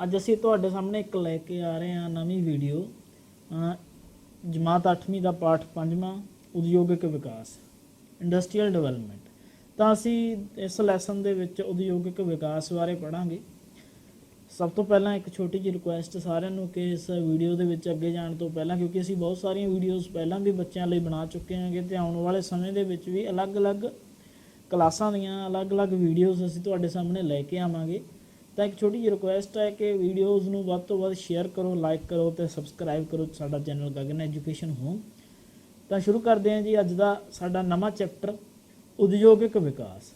ਅੱਜ ਅਸੀਂ ਤੁਹਾਡੇ ਸਾਹਮਣੇ ਇੱਕ ਲੈ ਕੇ ਆ ਰਹੇ ਹਾਂ ਨਵੀਂ ਵੀਡੀਓ। ਜਮਾਤ 8ਵੀਂ ਦਾ ਪਾਠ 5ਵਾਂ ਉਦਯੋਗਿਕ ਵਿਕਾਸ ਇੰਡਸਟਰੀਅਲ ਡਿਵੈਲਪਮੈਂਟ। ਤਾਂ ਅਸੀਂ ਇਸ ਲੈਸਨ ਦੇ ਵਿੱਚ ਉਦਯੋਗਿਕ ਵਿਕਾਸ ਬਾਰੇ ਪੜ੍ਹਾਂਗੇ। ਸਭ ਤੋਂ ਪਹਿਲਾਂ ਇੱਕ ਛੋਟੀ ਜਿਹੀ ਰਿਕੁਐਸਟ ਸਾਰਿਆਂ ਨੂੰ ਕਿ ਇਸ ਵੀਡੀਓ ਦੇ ਵਿੱਚ ਅੱਗੇ ਜਾਣ ਤੋਂ ਪਹਿਲਾਂ, ਕਿਉਂਕਿ ਅਸੀਂ ਬਹੁਤ ਸਾਰੀਆਂ ਵੀਡੀਓਜ਼ ਪਹਿਲਾਂ ਵੀ ਬੱਚਿਆਂ ਲਈ ਬਣਾ ਚੁੱਕੇ ਹਾਂਗੇ ਤੇ ਆਉਣ ਵਾਲੇ ਸਮੇਂ ਦੇ ਵਿੱਚ ਵੀ ਅਲੱਗ-ਅਲੱਗ ਕਲਾਸਾਂ ਦੀਆਂ ਅਲੱਗ-ਅਲੱਗ ਵੀਡੀਓਜ਼ ਅਸੀਂ ਤੁਹਾਡੇ ਸਾਹਮਣੇ ਲੈ ਕੇ ਆਵਾਂਗੇ। ਤਾਂ ਇੱਕ ਛੋਟੀ ਜਿਹੀ ਰਿਕੁਐਸਟ ਹੈ ਕਿ ਵੀਡੀਓਜ਼ ਨੂੰ ਵੱਧ ਤੋਂ ਵੱਧ ਸ਼ੇਅਰ ਕਰੋ, ਲਾਈਕ ਕਰੋ ਤੇ ਸਬਸਕ੍ਰਾਈਬ ਕਰੋ ਸਾਡਾ ਚੈਨਲ ਗਗਨ ਐਜੂਕੇਸ਼ਨ ਹੋਮ। ਤਾਂ ਸ਼ੁਰੂ ਕਰਦੇ ਹਾਂ ਜੀ ਅੱਜ ਦਾ ਸਾਡਾ ਨਵਾਂ ਚੈਪਟਰ ਉਦਯੋਗਿਕ ਵਿਕਾਸ।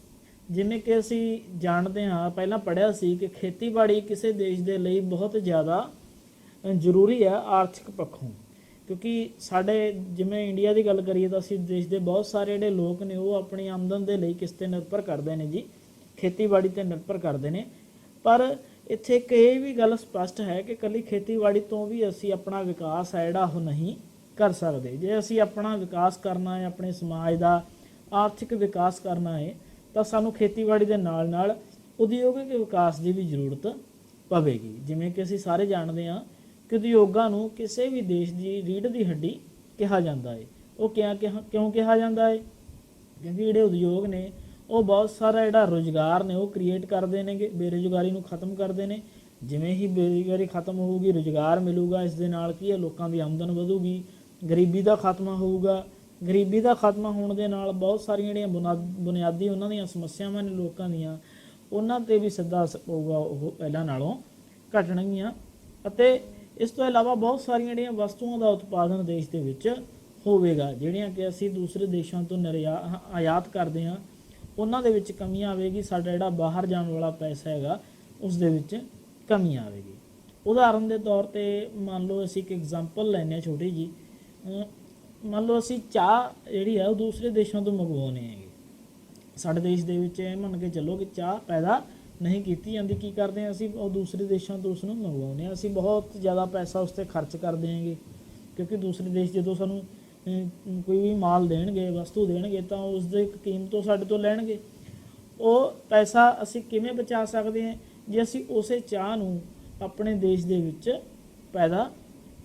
ਜਿਵੇਂ ਕਿ ਅਸੀਂ ਜਾਣਦੇ ਹਾਂ, ਪਹਿਲਾਂ ਪੜ੍ਹਿਆ ਸੀ ਕਿ ਖੇਤੀਬਾੜੀ ਕਿਸੇ ਦੇਸ਼ ਦੇ ਲਈ ਬਹੁਤ ਜ਼ਿਆਦਾ ਜ਼ਰੂਰੀ ਹੈ ਆਰਥਿਕ ਪੱਖੋਂ, ਕਿਉਂਕਿ ਸਾਡੇ ਜਿਵੇਂ ਇੰਡੀਆ ਦੀ ਗੱਲ ਕਰੀਏ ਤਾਂ ਅਸੀਂ ਦੇਸ਼ ਦੇ ਬਹੁਤ ਸਾਰੇ ਜਿਹੜੇ ਲੋਕ ਨੇ ਉਹ ਆਪਣੀ ਆਮਦਨ ਦੇ ਲਈ ਕਿਸ 'ਤੇ ਨਿਰਭਰ ਕਰਦੇ ਨੇ ਜੀ, ਖੇਤੀਬਾੜੀ 'ਤੇ ਨਿਰਭਰ ਕਰਦੇ ਨੇ। ਪਰ ਇੱਥੇ ਇੱਕ ਇਹ ਵੀ ਗੱਲ ਸਪਸ਼ਟ ਹੈ ਕਿ ਇਕੱਲੀ ਖੇਤੀਬਾੜੀ ਤੋਂ ਵੀ ਅਸੀਂ ਆਪਣਾ ਵਿਕਾਸ ਹੈ ਜਿਹੜਾ ਉਹ ਨਹੀਂ ਕਰ ਸਕਦੇ। ਜੇ ਅਸੀਂ ਆਪਣਾ ਵਿਕਾਸ ਕਰਨਾ ਹੈ, ਆਪਣੇ ਸਮਾਜ ਦਾ ਆਰਥਿਕ ਵਿਕਾਸ ਕਰਨਾ ਹੈ, ਤਾਂ ਸਾਨੂੰ ਖੇਤੀਬਾੜੀ ਦੇ ਨਾਲ ਨਾਲ ਉਦਯੋਗਿਕ ਵਿਕਾਸ ਦੀ ਵੀ ਜ਼ਰੂਰਤ ਪਵੇਗੀ। ਜਿਵੇਂ ਕਿ ਅਸੀਂ ਸਾਰੇ ਜਾਣਦੇ ਹਾਂ ਕਿ ਉਦਯੋਗਾਂ ਨੂੰ ਕਿਸੇ ਵੀ ਦੇਸ਼ ਦੀ ਰੀੜ੍ਹ ਦੀ ਹੱਡੀ ਕਿਹਾ ਜਾਂਦਾ ਹੈ। ਉਹ ਕਿਉਂ ਕਿਹਾ ਜਾਂਦਾ ਹੈ? ਕਿਉਂਕਿ ਜਿਹੜੇ ਉਦਯੋਗ ਨੇ ਉਹ ਬਹੁਤ ਸਾਰਾ ਜਿਹੜਾ ਰੁਜ਼ਗਾਰ ਨੇ ਉਹ ਕ੍ਰੀਏਟ ਕਰਦੇ ਨੇਗੇ, ਬੇਰੁਜ਼ਗਾਰੀ ਨੂੰ ਖਤਮ ਕਰਦੇ ਨੇ। ਜਿਵੇਂ ਹੀ ਬੇਰੁਜ਼ਗਾਰੀ ਖਤਮ ਹੋਊਗੀ, ਰੁਜ਼ਗਾਰ ਮਿਲੂਗਾ, ਇਸ ਦੇ ਨਾਲ ਕੀ ਹੈ, ਲੋਕਾਂ ਦੀ ਆਮਦਨ ਵਧੂਗੀ, ਗਰੀਬੀ ਦਾ ਖਾਤਮਾ ਹੋਊਗਾ। ਗਰੀਬੀ ਦਾ ਖਾਤਮਾ ਹੋਣ ਦੇ ਨਾਲ ਬਹੁਤ ਸਾਰੀਆਂ ਜਿਹੜੀਆਂ ਬੁਨਿਆਦੀ ਉਹਨਾਂ ਦੀਆਂ ਸਮੱਸਿਆਵਾਂ ਨੇ ਲੋਕਾਂ ਦੀਆਂ, ਉਹਨਾਂ 'ਤੇ ਵੀ ਸਿੱਧਾ ਅਸਰ ਪਊਗਾ, ਉਹ ਪਹਿਲਾਂ ਨਾਲੋਂ ਘਟਣਗੀਆਂ। ਅਤੇ ਇਸ ਤੋਂ ਇਲਾਵਾ ਬਹੁਤ ਸਾਰੀਆਂ ਜਿਹੜੀਆਂ ਵਸਤੂਆਂ ਦਾ ਉਤਪਾਦਨ ਦੇਸ਼ ਦੇ ਵਿੱਚ ਹੋਵੇਗਾ, ਜਿਹੜੀਆਂ ਕਿ ਅਸੀਂ ਦੂਸਰੇ ਦੇਸ਼ਾਂ ਤੋਂ ਆਯਾਤ ਕਰਦੇ ਹਾਂ, ਉਹਨਾਂ ਦੇ ਵਿੱਚ ਕਮੀ ਆਵੇਗੀ। ਸਾਡਾ ਜਿਹੜਾ ਬਾਹਰ ਜਾਣ ਵਾਲਾ ਪੈਸਾ ਹੈਗਾ ਉਸ ਦੇ ਵਿੱਚ ਕਮੀ ਆਵੇਗੀ। ਉਦਾਹਰਨ ਦੇ ਤੌਰ 'ਤੇ ਮੰਨ ਲਓ ਅਸੀਂ ਇੱਕ ਐਗਜ਼ਾਮਪਲ ਲੈਂਦੇ ਹਾਂ ਛੋਟੀ ਜੀ। ਮੰਨ ਲਓ ਅਸੀਂ ਚਾਹ ਜਿਹੜੀ ਹੈ ਉਹ ਦੂਸਰੇ ਦੇਸ਼ਾਂ ਤੋਂ ਮੰਗਵਾਉਂਦੇ ਹੈਗੇ। ਸਾਡੇ ਦੇਸ਼ ਦੇ ਵਿੱਚ ਇਹ ਮੰਨ ਕੇ ਚੱਲੋ ਕਿ ਚਾਹ ਪੈਦਾ ਨਹੀਂ ਕੀਤੀ ਜਾਂਦੀ। ਕੀ ਕਰਦੇ ਹਾਂ ਅਸੀਂ? ਉਹ ਦੂਸਰੇ ਦੇਸ਼ਾਂ ਤੋਂ ਉਸ ਨੂੰ ਮੰਗਵਾਉਂਦੇ ਹਾਂ। ਅਸੀਂ ਬਹੁਤ ਜ਼ਿਆਦਾ ਪੈਸਾ ਉਸ 'ਤੇ ਖਰਚ ਕਰਦੇ ਹੈਗੇ, ਕਿਉਂਕਿ ਦੂਸਰੇ ਦੇਸ਼ ਜਦੋਂ ਸਾਨੂੰ ਕੋਈ ਵੀ ਮਾਲ ਦੇਣਗੇ, ਵਸਤੂ ਦੇਣਗੇ, ਤਾਂ ਉਸ ਦੇ ਇੱਕ ਕੀਮਤ ਤੋਂ ਸਾਡੇ ਤੋਂ ਲੈਣਗੇ। ਉਹ ਪੈਸਾ ਅਸੀਂ ਕਿਵੇਂ ਬਚਾ ਸਕਦੇ ਹਾਂ? ਜੇ ਅਸੀਂ ਉਸੇ ਚਾਹ ਨੂੰ ਆਪਣੇ ਦੇਸ਼ ਦੇ ਵਿੱਚ ਪੈਦਾ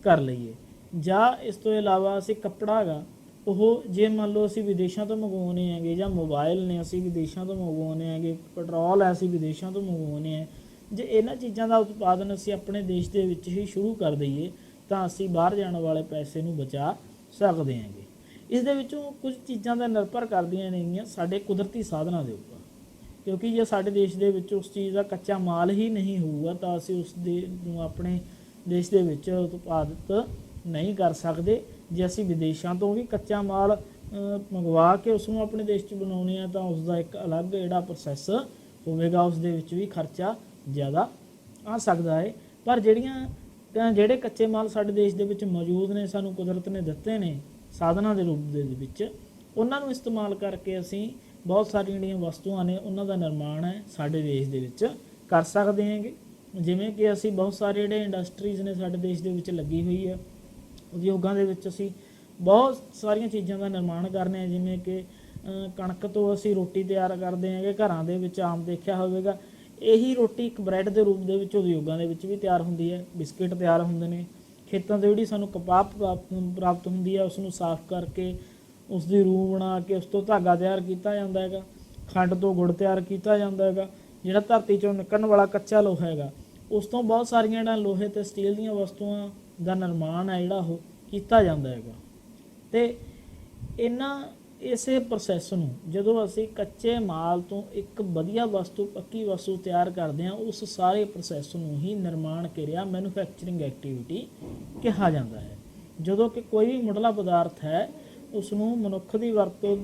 ਕਰ ਲਈਏ। ਜਾਂ ਇਸ ਤੋਂ ਇਲਾਵਾ ਅਸੀਂ ਕੱਪੜਾ ਹੈਗਾ ਉਹ ਜੇ ਮੰਨ ਲਓ ਅਸੀਂ ਵਿਦੇਸ਼ਾਂ ਤੋਂ ਮੰਗਵਾਉਂਦੇ ਹੈਗੇ, ਜਾਂ ਮੋਬਾਈਲ ਨੇ ਅਸੀਂ ਵਿਦੇਸ਼ਾਂ ਤੋਂ ਮੰਗਵਾਉਂਦੇ ਹੈਗੇ, ਪੈਟਰੋਲ ਹੈ ਅਸੀਂ ਵਿਦੇਸ਼ਾਂ ਤੋਂ ਮੰਗਵਾਉਂਦੇ ਹਾਂ। ਜੇ ਇਹਨਾਂ ਚੀਜ਼ਾਂ ਦਾ ਉਤਪਾਦਨ ਅਸੀਂ ਆਪਣੇ ਦੇਸ਼ ਦੇ ਵਿੱਚ ਹੀ ਸ਼ੁਰੂ ਕਰ ਦਈਏ ਤਾਂ ਅਸੀਂ ਬਾਹਰ ਜਾਣ ਵਾਲੇ ਪੈਸੇ ਨੂੰ ਬਚਾ ਸਕਦੇ ਹੈਗੇ। ਇਸ ਦੇ ਵਿੱਚੋਂ ਕੁਝ ਚੀਜ਼ਾਂ ਤਾਂ ਨਿਰਭਰ ਕਰਦੀਆਂ ਨੇਗੀਆਂ ਸਾਡੇ ਕੁਦਰਤੀ ਸਾਧਨਾਂ ਦੇ ਉੱਪਰ, ਕਿਉਂਕਿ ਜੇ ਸਾਡੇ ਦੇਸ਼ ਦੇ ਵਿੱਚ ਉਸ ਚੀਜ਼ ਦਾ ਕੱਚਾ ਮਾਲ ਹੀ ਨਹੀਂ ਹੋਊਗਾ ਤਾਂ ਅਸੀਂ ਉਸ ਦੇ ਨੂੰ ਆਪਣੇ ਦੇਸ਼ ਦੇ ਵਿੱਚ ਉਤਪਾਦਿਤ ਨਹੀਂ ਕਰ ਸਕਦੇ। ਜੇ ਅਸੀਂ ਵਿਦੇਸ਼ਾਂ ਤੋਂ ਵੀ ਕੱਚਾ ਮਾਲ ਮੰਗਵਾ ਕੇ ਉਸ ਨੂੰ ਆਪਣੇ ਦੇਸ਼ 'ਚ ਬਣਾਉਂਦੇ ਹਾਂ ਤਾਂ ਉਸ ਦਾ ਇੱਕ ਅਲੱਗ ਜਿਹੜਾ ਪ੍ਰੋਸੈਸ ਹੋਵੇਗਾ, ਉਸ ਦੇ ਵਿੱਚ ਵੀ ਖਰਚਾ ਜ਼ਿਆਦਾ ਆ ਸਕਦਾ ਹੈ। ਪਰ ਜਿਹੜੇ ਕੱਚੇ ਮਾਲ ਸਾਡੇ ਦੇਸ਼ ਦੇ ਵਿੱਚ ਮੌਜੂਦ ਨੇ, ਸਾਨੂੰ ਕੁਦਰਤ ਨੇ ਦਿੱਤੇ ਨੇ ਸਾਧਨਾਂ ਦੇ ਰੂਪ ਦੇ ਵਿੱਚ, ਉਹਨਾਂ ਨੂੰ ਇਸਤੇਮਾਲ ਕਰਕੇ ਅਸੀਂ ਬਹੁਤ ਸਾਰੀਆਂ ਜਿਹੜੀਆਂ ਵਸਤੂਆਂ ਨੇ ਉਹਨਾਂ ਦਾ ਨਿਰਮਾਣ ਹੈ ਸਾਡੇ ਦੇਸ਼ ਦੇ ਵਿੱਚ ਕਰ ਸਕਦੇ ਹੈਗੇ। ਜਿਵੇਂ ਕਿ ਅਸੀਂ ਬਹੁਤ ਸਾਰੇ ਜਿਹੜੇ ਇੰਡਸਟਰੀਜ਼ ਨੇ ਸਾਡੇ ਦੇਸ਼ ਦੇ ਵਿੱਚ ਲੱਗੀ ਹੋਈ ਹੈ, ਉਦਯੋਗਾਂ ਦੇ ਵਿੱਚ ਅਸੀਂ ਬਹੁਤ ਸਾਰੀਆਂ ਚੀਜ਼ਾਂ ਦਾ ਨਿਰਮਾਣ ਕਰਨੇ ਹਾਂ। ਜਿਵੇਂ ਕਿ ਕਣਕ ਤੋਂ ਅਸੀਂ ਰੋਟੀ ਤਿਆਰ ਕਰਦੇ ਹੈਗੇ, ਘਰਾਂ ਦੇ ਵਿੱਚ ਆਮ ਦੇਖਿਆ ਹੋਵੇਗਾ। ਇਹੀ ਰੋਟੀ ਇੱਕ ਬ੍ਰੈਡ ਦੇ ਰੂਪ ਦੇ ਵਿੱਚ ਉਦਯੋਗਾਂ ਦੇ ਵਿੱਚ ਵੀ ਤਿਆਰ ਹੁੰਦੀ ਹੈ। ਬਿਸਕਿਟ ਤਿਆਰ ਹੁੰਦੇ ਨੇ। ਖੇਤਾਂ ਤੋਂ ਜਿਹੜੀ ਸਾਨੂੰ ਕਪਾਹ ਪ੍ਰਾਪਤ ਹੁੰਦੀ ਹੈ, ਉਸ ਨੂੰ ਸਾਫ਼ ਕਰਕੇ ਉਸ ਦੀ ਰੂੰ ਬਣਾ ਕੇ ਉਸ ਤੋਂ ਧਾਗਾ ਤਿਆਰ ਕੀਤਾ ਜਾਂਦਾ ਹੈਗਾ। ਖੰਡ ਤੋਂ ਗੁੜ ਤਿਆਰ ਕੀਤਾ ਜਾਂਦਾ ਹੈਗਾ। ਜਿਹੜਾ ਧਰਤੀ 'ਚੋਂ ਨਿਕਲਣ ਵਾਲਾ ਕੱਚਾ ਲੋਹਾ ਹੈਗਾ, ਉਸ ਤੋਂ ਬਹੁਤ ਸਾਰੀਆਂ ਜਿਹੜਾ ਲੋਹੇ ਅਤੇ ਸਟੀਲ ਦੀਆਂ ਵਸਤੂਆਂ ਦਾ ਨਿਰਮਾਣ ਹੈ ਜਿਹੜਾ ਉਹ ਕੀਤਾ ਜਾਂਦਾ ਹੈਗਾ। ਅਤੇ ਇਸੇ ਪ੍ਰੋਸੈਸ ਨੂੰ ਜਦੋਂ ਅਸੀਂ ਕੱਚੇ ਮਾਲ ਤੋਂ ਇੱਕ ਵਧੀਆ ਵਸਤੂ, ਪੱਕੀ ਵਸਤੂ ਤਿਆਰ ਕਰਦੇ ਹਾਂ, ਉਸ ਸਾਰੇ ਪ੍ਰੋਸੈਸ ਨੂੰ ਹੀ ਨਿਰਮਾਣ ਕਿਰਿਆ, ਮੈਨੂਫੈਕਚਰਿੰਗ ਐਕਟੀਵਿਟੀ ਕਿਹਾ ਜਾਂਦਾ ਹੈ। ਜਦੋਂ ਕਿ ਕੋਈ ਵੀ ਮੁੱਢਲਾ ਪਦਾਰਥ ਹੈ ਉਸ ਨੂੰ ਮਨੁੱਖ ਦੀ ਵਰਤੋਂ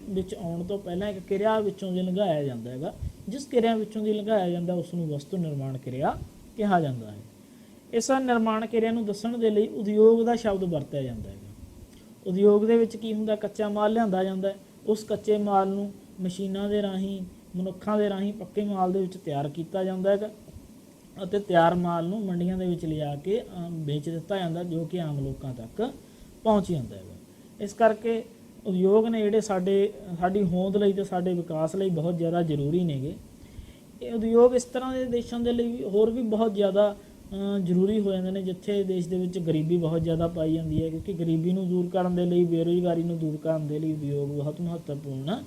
ਵਿੱਚ ਆਉਣ ਤੋਂ ਪਹਿਲਾਂ ਇੱਕ ਕਿਰਿਆ ਵਿੱਚੋਂ ਦੀ ਲੰਘਾਇਆ ਜਾਂਦਾ ਹੈਗਾ। ਜਿਸ ਕਿਰਿਆ ਵਿੱਚੋਂ ਦੀ ਲੰਘਾਇਆ ਜਾਂਦਾ ਉਸ ਨੂੰ ਵਸਤੂ ਨਿਰਮਾਣ ਕਿਰਿਆ ਕਿਹਾ ਜਾਂਦਾ ਹੈ। ਇਸ ਨਿਰਮਾਣ ਕਿਰਿਆ ਨੂੰ ਦੱਸਣ ਦੇ ਲਈ ਉਦਯੋਗ ਦਾ ਸ਼ਬਦ ਵਰਤਿਆ ਜਾਂਦਾ ਹੈਗਾ। ਉਦਯੋਗ ਦੇ ਵਿੱਚ ਕੀ ਹੁੰਦਾ? ਕੱਚਾ ਮਾਲ ਲਿਆਂਦਾ ਜਾਂਦਾ ਹੈ। ਉਸ ਕੱਚੇ ਮਾਲ ਨੂੰ ਮਸ਼ੀਨਾਂ ਦੇ ਰਾਹੀਂ, ਮਨੁੱਖਾਂ ਦੇ ਰਾਹੀਂ ਪੱਕੇ ਮਾਲ ਦੇ ਵਿੱਚ ਤਿਆਰ ਕੀਤਾ ਜਾਂਦਾ ਹੈਗਾ ਅਤੇ ਤਿਆਰ ਮਾਲ ਨੂੰ ਮੰਡੀਆਂ ਦੇ ਵਿੱਚ ਲਿਜਾ ਕੇ ਵੇਚ ਦਿੱਤਾ ਜਾਂਦਾ, ਜੋ ਕਿ ਆਮ ਲੋਕਾਂ ਤੱਕ ਪਹੁੰਚ ਜਾਂਦਾ ਹੈਗਾ। ਇਸ ਕਰਕੇ ਉਦਯੋਗ ਨੇ ਜਿਹੜੇ ਸਾਡੀ ਹੋਂਦ ਲਈ ਅਤੇ ਸਾਡੇ ਵਿਕਾਸ ਲਈ ਬਹੁਤ ਜ਼ਿਆਦਾ ਜ਼ਰੂਰੀ ਨੇਗੇ। ਇਹ ਉਦਯੋਗ ਇਸ ਤਰ੍ਹਾਂ ਦੇ ਦੇਸ਼ਾਂ ਦੇ ਲਈ ਹੋਰ ਵੀ ਬਹੁਤ ਜ਼ਿਆਦਾ ਜ਼ਰੂਰੀ ਹੋ ਜਾਂਦੇ ਨੇ ਜਿੱਥੇ ਦੇਸ਼ ਦੇ ਵਿੱਚ ਗਰੀਬੀ ਬਹੁਤ ਜ਼ਿਆਦਾ ਪਾਈ ਜਾਂਦੀ ਹੈ, ਕਿਉਂਕਿ ਗਰੀਬੀ ਨੂੰ ਦੂਰ ਕਰਨ ਦੇ ਲਈ, ਬੇਰੁਜ਼ਗਾਰੀ ਨੂੰ ਦੂਰ ਕਰਨ ਦੇ ਲਈ ਉਦਯੋਗ ਬਹੁਤ ਮਹੱਤਵਪੂਰਨ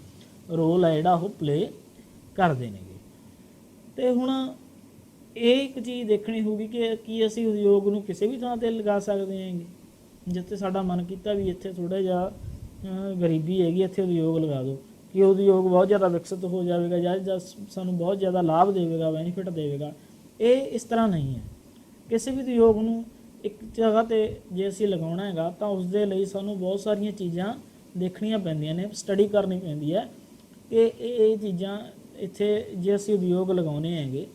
ਰੋਲ ਹੈ ਜਿਹੜਾ ਉਹ ਪਲੇ ਕਰਦੇ ਨੇਗੇ। ਅਤੇ ਹੁਣ ਇਹ ਇੱਕ ਚੀਜ਼ ਦੇਖਣੀ ਹੋਊਗੀ ਕਿ ਕੀ ਅਸੀਂ ਉਦਯੋਗ ਨੂੰ ਕਿਸੇ ਵੀ ਥਾਂ 'ਤੇ ਲਗਾ ਸਕਦੇ ਹੈਗੇ, ਜਿੱਥੇ ਸਾਡਾ ਮਨ ਕੀਤਾ ਵੀ ਇੱਥੇ ਥੋੜ੍ਹਾ ਜਿਹਾ ਗਰੀਬੀ ਹੈਗੀ, ਇੱਥੇ ਉਦਯੋਗ ਲਗਾ ਦਿਓ, ਕਿ ਉਦਯੋਗ ਬਹੁਤ ਜ਼ਿਆਦਾ ਵਿਕਸਿਤ ਹੋ ਜਾਵੇਗਾ ਜਾਂ ਸਾਨੂੰ ਬਹੁਤ ਜ਼ਿਆਦਾ ਲਾਭ ਦੇਵੇਗਾ, ਬੈਨੀਫਿਟ ਦੇਵੇਗਾ। ਇਹ ਇਸ ਤਰ੍ਹਾਂ ਨਹੀਂ ਹੈ। ਕਿਸੇ ਵੀ ਉਦਯੋਗ ਨੂੰ ਇੱਕ ਜਗ੍ਹਾ 'ਤੇ ਜੇ ਅਸੀਂ ਲਗਾਉਣਾ ਹੈਗਾ ਤਾਂ ਉਸ ਦੇ ਲਈ ਸਾਨੂੰ ਬਹੁਤ ਸਾਰੀਆਂ ਚੀਜ਼ਾਂ ਦੇਖਣੀਆਂ ਪੈਂਦੀਆਂ ਨੇ, ਸਟੱਡੀ ਕਰਨੀ ਪੈਂਦੀ ਹੈ ਕਿ ਇਹ ਚੀਜ਼ਾਂ ਇੱਥੇ ਜੇ ਅਸੀਂ ਉਦਯੋਗ ਲਗਾਉਣੇ ਹੈਗੇ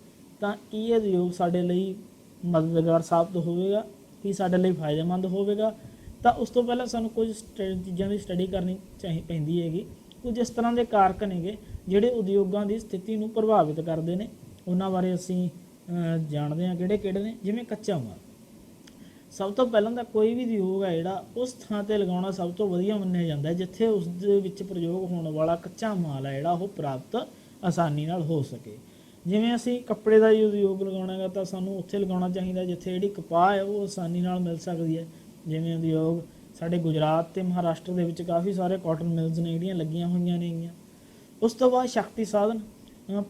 ਤਾਂ ਕੀ ਇਹ ਉਦਯੋਗ ਸਾਡੇ ਲਈ ਮਦਦਗਾਰ ਸਾਬਤ ਹੋਵੇਗਾ, ਕੀ ਸਾਡੇ ਲਈ ਫਾਇਦੇਮੰਦ ਹੋਵੇਗਾ। ਤਾਂ ਉਸ ਤੋਂ ਪਹਿਲਾਂ ਸਾਨੂੰ ਕੁਝ ਚੀਜ਼ਾਂ ਦੀ ਸਟੱਡੀ ਕਰਨੀ ਪੈਂਦੀ ਹੈਗੀ। ਕੁਝ ਇਸ ਤਰ੍ਹਾਂ ਦੇ ਕਾਰਕ ਨੇਗੇ ਜਿਹੜੇ ਉਦਯੋਗਾਂ ਦੀ ਸਥਿਤੀ ਨੂੰ ਪ੍ਰਭਾਵਿਤ ਕਰਦੇ ਨੇ, ਉਹਨਾਂ ਬਾਰੇ ਅਸੀਂ ਜਾਣਦੇ ਹਾਂ ਕਿਹੜੇ ਨੇ। ਜਿਵੇਂ ਕੱਚਾ ਮਾਲ, ਸਭ ਤੋਂ ਪਹਿਲਾਂ ਤਾਂ ਕੋਈ ਵੀ ਉਦਯੋਗ ਹੈ ਜਿਹੜਾ ਉਸ ਥਾਂ 'ਤੇ ਲਗਾਉਣਾ ਸਭ ਤੋਂ ਵਧੀਆ ਮੰਨਿਆ ਜਾਂਦਾ ਹੈ ਜਿੱਥੇ ਉਸ ਦੇ ਵਿੱਚ ਪ੍ਰਯੋਗ ਹੋਣ ਵਾਲਾ ਕੱਚਾ ਮਾਲ ਹੈ ਜਿਹੜਾ ਉਹ ਪ੍ਰਾਪਤ ਆਸਾਨੀ ਨਾਲ ਹੋ ਸਕੇ। ਜਿਵੇਂ ਅਸੀਂ ਕੱਪੜੇ ਦਾ ਉਦਯੋਗ ਲਗਾਉਣਾ ਹੈਗਾ ਤਾਂ ਸਾਨੂੰ ਉੱਥੇ ਲਗਾਉਣਾ ਚਾਹੀਦਾ ਜਿੱਥੇ ਜਿਹੜੀ ਕਪਾਹ ਹੈ ਉਹ ਆਸਾਨੀ ਨਾਲ ਮਿਲ ਸਕਦੀ ਹੈ। ਜਿਵੇਂ ਉਦਯੋਗ ਸਾਡੇ ਗੁਜਰਾਤ ਅਤੇ ਮਹਾਰਾਸ਼ਟਰ ਦੇ ਵਿੱਚ ਕਾਫੀ ਸਾਰੇ ਕਾਟਨ ਮਿਲਸ ਨੇ ਜਿਹੜੀਆਂ ਲੱਗੀਆਂ ਹੋਈਆਂ ਨੇਗੀਆਂ। ਉਸ ਤੋਂ ਬਾਅਦ ਸ਼ਕਤੀ ਸਾਧਨ,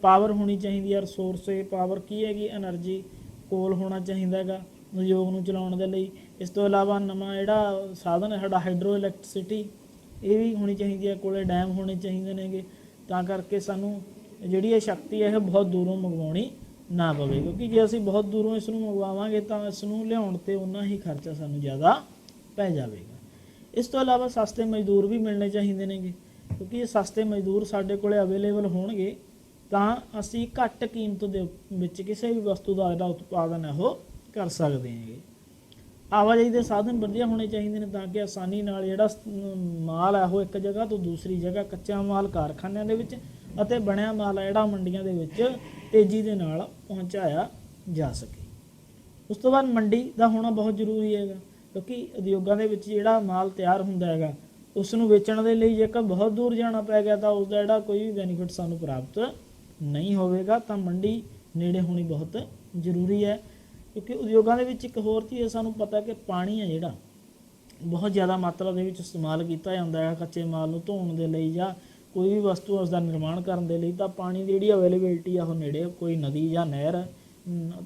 ਪਾਵਰ ਹੋਣੀ ਚਾਹੀਦੀ ਹੈ, ਰਿਸੋਰਸ ਪਾਵਰ ਕੀ ਹੈਗੀ, ਐਨਰਜੀ ਕੋਲ ਹੋਣਾ ਚਾਹੀਦਾ ਹੈਗਾ ਉਦਯੋਗ ਨੂੰ ਚਲਾਉਣ ਦੇ ਲਈ। ਇਸ ਤੋਂ ਇਲਾਵਾ ਨਵਾਂ ਜਿਹੜਾ ਸਾਧਨ ਹੈ ਸਾਡਾ ਹਾਈਡਰੋ ਇਲੈਕਟ੍ਰਿਸਿਟੀ, ਇਹ ਵੀ ਹੋਣੀ ਚਾਹੀਦੀ ਹੈ, ਕੋਲੇ ਡੈਮ ਹੋਣੇ ਚਾਹੀਦੇ ਨੇਗੇ, ਤਾਂ ਕਰਕੇ ਸਾਨੂੰ ਜਿਹੜੀ ਇਹ ਸ਼ਕਤੀ ਹੈ ਇਹ ਬਹੁਤ ਦੂਰੋਂ ਮੰਗਵਾਉਣੀ ਨਾ ਪਵੇ, ਕਿਉਂਕਿ ਜੇ ਅਸੀਂ ਬਹੁਤ ਦੂਰੋਂ ਇਸ ਨੂੰ ਮੰਗਵਾਵਾਂਗੇ ਤਾਂ ਇਸ ਨੂੰ ਲਿਆਉਣ 'ਤੇ ਉਨਾ ਹੀ ਖਰਚਾ ਸਾਨੂੰ ਜ਼ਿਆਦਾ ਪੈ ਜਾਵੇਗਾ। ਇਸ ਤੋਂ ਇਲਾਵਾ ਸਸਤੇ ਮਜ਼ਦੂਰ ਵੀ ਮਿਲਣੇ ਚਾਹੀਦੇ ਨੇਗੇ, ਕਿਉਂਕਿ ਇਹ ਸਸਤੇ ਮਜ਼ਦੂਰ ਸਾਡੇ ਕੋਲ ਅਵੇਲੇਬਲ ਹੋਣਗੇ ਤਾਂ ਅਸੀਂ ਘੱਟ ਕੀਮਤ ਦੇ ਵਿੱਚ ਕਿਸੇ ਵੀ ਵਸਤੂ ਦਾ ਜਿਹੜਾ ਉਤਪਾਦਨ ਹੈ ਉਹ ਕਰ ਸਕਦੇ ਹੈਗੇ। ਆਵਾਜਾਈ ਦੇ ਸਾਧਨ ਵਧੀਆ ਹੋਣੇ ਚਾਹੀਦੇ ਨੇ ਤਾਂ ਕਿ ਆਸਾਨੀ ਨਾਲ ਜਿਹੜਾ ਮਾਲ ਹੈ ਉਹ ਇੱਕ ਜਗ੍ਹਾ ਤੋਂ ਦੂਸਰੀ ਜਗ੍ਹਾ, ਕੱਚਾ ਮਾਲ ਕਾਰਖਾਨਿਆਂ ਦੇ ਵਿੱਚ ਅਤੇ ਬਣਿਆ ਮਾਲ ਹੈ ਜਿਹੜਾ ਮੰਡੀਆਂ ਦੇ ਵਿੱਚ ਤੇਜ਼ੀ ਦੇ ਨਾਲ ਪਹੁੰਚਾਇਆ ਜਾ ਸਕੇ। ਉਸ ਤੋਂ ਬਾਅਦ ਮੰਡੀ ਦਾ ਹੋਣਾ ਬਹੁਤ ਜ਼ਰੂਰੀ ਹੈਗਾ, ਕਿਉਂਕਿ ਉਦਯੋਗਾਂ ਦੇ ਵਿੱਚ ਜਿਹੜਾ ਮਾਲ ਤਿਆਰ ਹੁੰਦਾ ਹੈਗਾ ਉਸ ਨੂੰ ਵੇਚਣ ਦੇ ਲਈ ਜੇਕਰ ਬਹੁਤ ਦੂਰ ਜਾਣਾ ਪੈ ਗਿਆ ਤਾਂ ਉਸ ਦਾ ਜਿਹੜਾ ਕੋਈ ਵੀ ਬੈਨੀਫਿਟ ਸਾਨੂੰ ਪ੍ਰਾਪਤ ਨਹੀਂ ਹੋਵੇਗਾ। ਤਾਂ ਮੰਡੀ ਨੇੜੇ ਹੋਣੀ ਬਹੁਤ ਜ਼ਰੂਰੀ ਹੈ, ਕਿਉਂਕਿ ਉਦਯੋਗਾਂ ਦੇ ਵਿੱਚ ਇੱਕ ਹੋਰ ਚੀਜ਼ ਸਾਨੂੰ ਪਤਾ ਕਿ ਪਾਣੀ ਹੈ ਜਿਹੜਾ ਬਹੁਤ ਜ਼ਿਆਦਾ ਮਾਤਰਾ ਦੇ ਵਿੱਚ ਇਸਤੇਮਾਲ ਕੀਤਾ ਜਾਂਦਾ ਹੈ ਕੱਚੇ ਮਾਲ ਨੂੰ ਧੋਣ ਦੇ ਲਈ ਜਾਂ ਕੋਈ ਵੀ ਵਸਤੂ ਉਸ ਦਾ ਨਿਰਮਾਣ ਕਰਨ ਦੇ ਲਈ। ਤਾਂ ਪਾਣੀ ਦੀ ਜਿਹੜੀ ਅਵੇਲੇਬਿਲਿਟੀ ਆ ਉਹ ਨੇੜੇ ਕੋਈ ਨਦੀ ਜਾਂ ਨਹਿਰ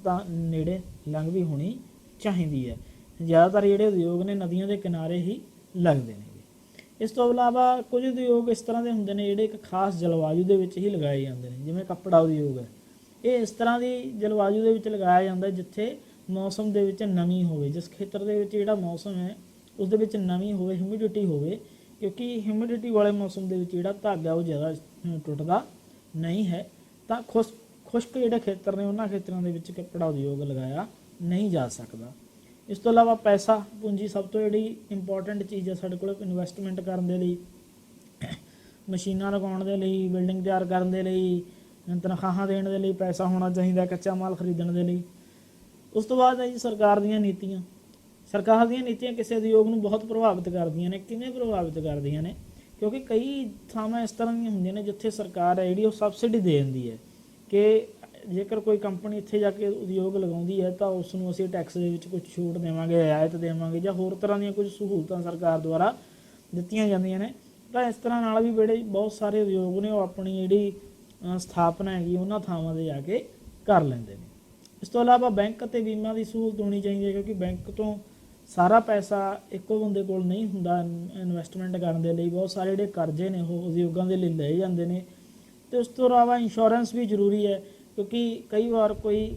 ਤਾਂ ਨੇੜੇ ਲੰਘ ਵੀ ਹੋਣੀ ਚਾਹੀਦੀ ਹੈ। ਜ਼ਿਆਦਾਤਰ ਜਿਹੜੇ ਉਦਯੋਗ ਨੇ ਨਦੀਆਂ ਦੇ ਕਿਨਾਰੇ ਹੀ ਲੱਗਦੇ ਨੇ। ਇਸ ਤੋਂ ਇਲਾਵਾ ਕੁਝ ਉਦਯੋਗ ਇਸ ਤਰ੍ਹਾਂ ਦੇ ਹੁੰਦੇ ਨੇ ਜਿਹੜੇ ਇੱਕ ਖਾਸ ਜਲਵਾਯੂ ਦੇ ਵਿੱਚ ਹੀ ਲਗਾਏ ਜਾਂਦੇ ਨੇ, ਜਿਵੇਂ ਕੱਪੜਾ ਉਦਯੋਗ ਹੈ, ਇਹ ਇਸ ਤਰ੍ਹਾਂ ਦੀ ਜਲਵਾਯੂ ਦੇ ਵਿੱਚ ਲਗਾਇਆ ਜਾਂਦਾ ਜਿੱਥੇ ਮੌਸਮ ਦੇ ਵਿੱਚ ਨਮੀ ਹੋਵੇ, ਜਿਸ ਖੇਤਰ ਦੇ ਵਿੱਚ ਜਿਹੜਾ ਮੌਸਮ ਹੈ ਉਸ ਦੇ ਵਿੱਚ ਨਮੀ ਹੋਵੇ, ਹਿਊਮਿਡਿਟੀ ਹੋਵੇ, ਕਿਉਂਕਿ ਹਿਊਮਿਡਿਟੀ ਵਾਲੇ ਮੌਸਮ ਦੇ ਵਿੱਚ ਜਿਹੜਾ ਧਾਗਾ ਉਹ ਜ਼ਿਆਦਾ ਟੁੱਟਦਾ ਨਹੀਂ ਹੈ। ਤਾਂ ਖੁਸ਼ਕ ਜਿਹੜੇ ਖੇਤਰ ਨੇ ਉਹਨਾਂ ਖੇਤਰਾਂ ਦੇ ਵਿੱਚ ਕੱਪੜਾ ਉਦਯੋਗ ਲਗਾਇਆ ਨਹੀਂ ਜਾ ਸਕਦਾ। ਇਸ ਤੋਂ ਇਲਾਵਾ ਪੈਸਾ ਪੂੰਜੀ ਸਭ ਤੋਂ ਜਿਹੜੀ ਇੰਪੋਰਟੈਂਟ ਚੀਜ਼ ਹੈ ਸਾਡੇ ਕੋਲ ਇਨਵੈਸਟਮੈਂਟ ਕਰਨ ਦੇ ਲਈ, ਮਸ਼ੀਨਾਂ ਲਗਾਉਣ ਦੇ ਲਈ, ਬਿਲਡਿੰਗ ਤਿਆਰ ਕਰਨ ਦੇ ਲਈ, ਤਨਖਾਹਾਂ ਦੇਣ ਦੇ ਲਈ ਪੈਸਾ ਹੋਣਾ ਚਾਹੀਦਾ, ਕੱਚਾ ਮਾਲ ਖਰੀਦਣ ਦੇ ਲਈ। ਉਸ ਤੋਂ ਬਾਅਦ ਹੈ ਜੀ ਸਰਕਾਰ ਦੀਆਂ ਨੀਤੀਆਂ। ਸਰਕਾਰ ਦੀਆਂ ਨੀਤੀਆਂ ਕਿਸੇ ਉਦਯੋਗ ਨੂੰ ਬਹੁਤ ਪ੍ਰਭਾਵਿਤ ਕਰਦੀਆਂ ਨੇ। ਕਿਵੇਂ ਪ੍ਰਭਾਵਿਤ ਕਰਦੀਆਂ ਨੇ? ਕਿਉਂਕਿ ਕਈ ਥਾਵਾਂ ਇਸ ਤਰ੍ਹਾਂ ਦੀਆਂ ਹੁੰਦੀਆਂ ਨੇ ਜਿੱਥੇ ਸਰਕਾਰ ਹੈ ਜਿਹੜੀ ਉਹ ਸਬਸਿਡੀ ਦੇ ਦਿੰਦੀ ਹੈ ਕਿ ਜੇਕਰ ਕੋਈ ਕੰਪਨੀ ਇੱਥੇ ਜਾ ਕੇ ਉਦਯੋਗ ਲਗਾਉਂਦੀ ਹੈ ਤਾਂ ਉਸ ਨੂੰ ਅਸੀਂ ਟੈਕਸ ਦੇ ਵਿੱਚ ਕੁਝ ਛੂਟ ਦੇਵਾਂਗੇ, ਰਿਆਇਤ ਦੇਵਾਂਗੇ ਜਾਂ ਹੋਰ ਤਰ੍ਹਾਂ ਦੀਆਂ ਕੁਝ ਸਹੂਲਤਾਂ ਸਰਕਾਰ ਦੁਆਰਾ ਦਿੱਤੀਆਂ ਜਾਂਦੀਆਂ ਨੇ। ਤਾਂ ਇਸ ਤਰ੍ਹਾਂ ਨਾਲ ਵੀ ਜਿਹੜੇ ਬਹੁਤ ਸਾਰੇ ਉਦਯੋਗ ਨੇ ਉਹ ਆਪਣੀ ਜਿਹੜੀ ਸਥਾਪਨਾ ਹੈਗੀ ਉਹਨਾਂ ਥਾਵਾਂ 'ਤੇ ਜਾ ਕੇ ਕਰ ਲੈਂਦੇ ਨੇ। ਇਸ ਤੋਂ ਇਲਾਵਾ ਬੈਂਕ ਅਤੇ ਬੀਮਾ ਦੀ ਸਹੂਲਤ ਹੋਣੀ ਚਾਹੀਦੀ ਹੈ, ਕਿਉਂਕਿ ਬੈਂਕ ਤੋਂ ਸਾਰਾ ਪੈਸਾ ਇੱਕੋ ਬੰਦੇ ਕੋਲ ਨਹੀਂ ਹੁੰਦਾ ਇਨਵੈਸਟਮੈਂਟ ਕਰਨ ਦੇ ਲਈ। ਬਹੁਤ ਸਾਰੇ ਜਿਹੜੇ ਕਰਜ਼ੇ ਨੇ ਉਹ ਉਦਯੋਗਾਂ ਦੇ ਲਈ ਲਏ ਜਾਂਦੇ ਨੇ। ਅਤੇ ਉਸ ਤੋਂ ਇਲਾਵਾ ਇੰਸ਼ੋਰੈਂਸ ਵੀ ਜ਼ਰੂਰੀ ਹੈ, ਕਿਉਂਕਿ ਕਈ ਵਾਰ ਕੋਈ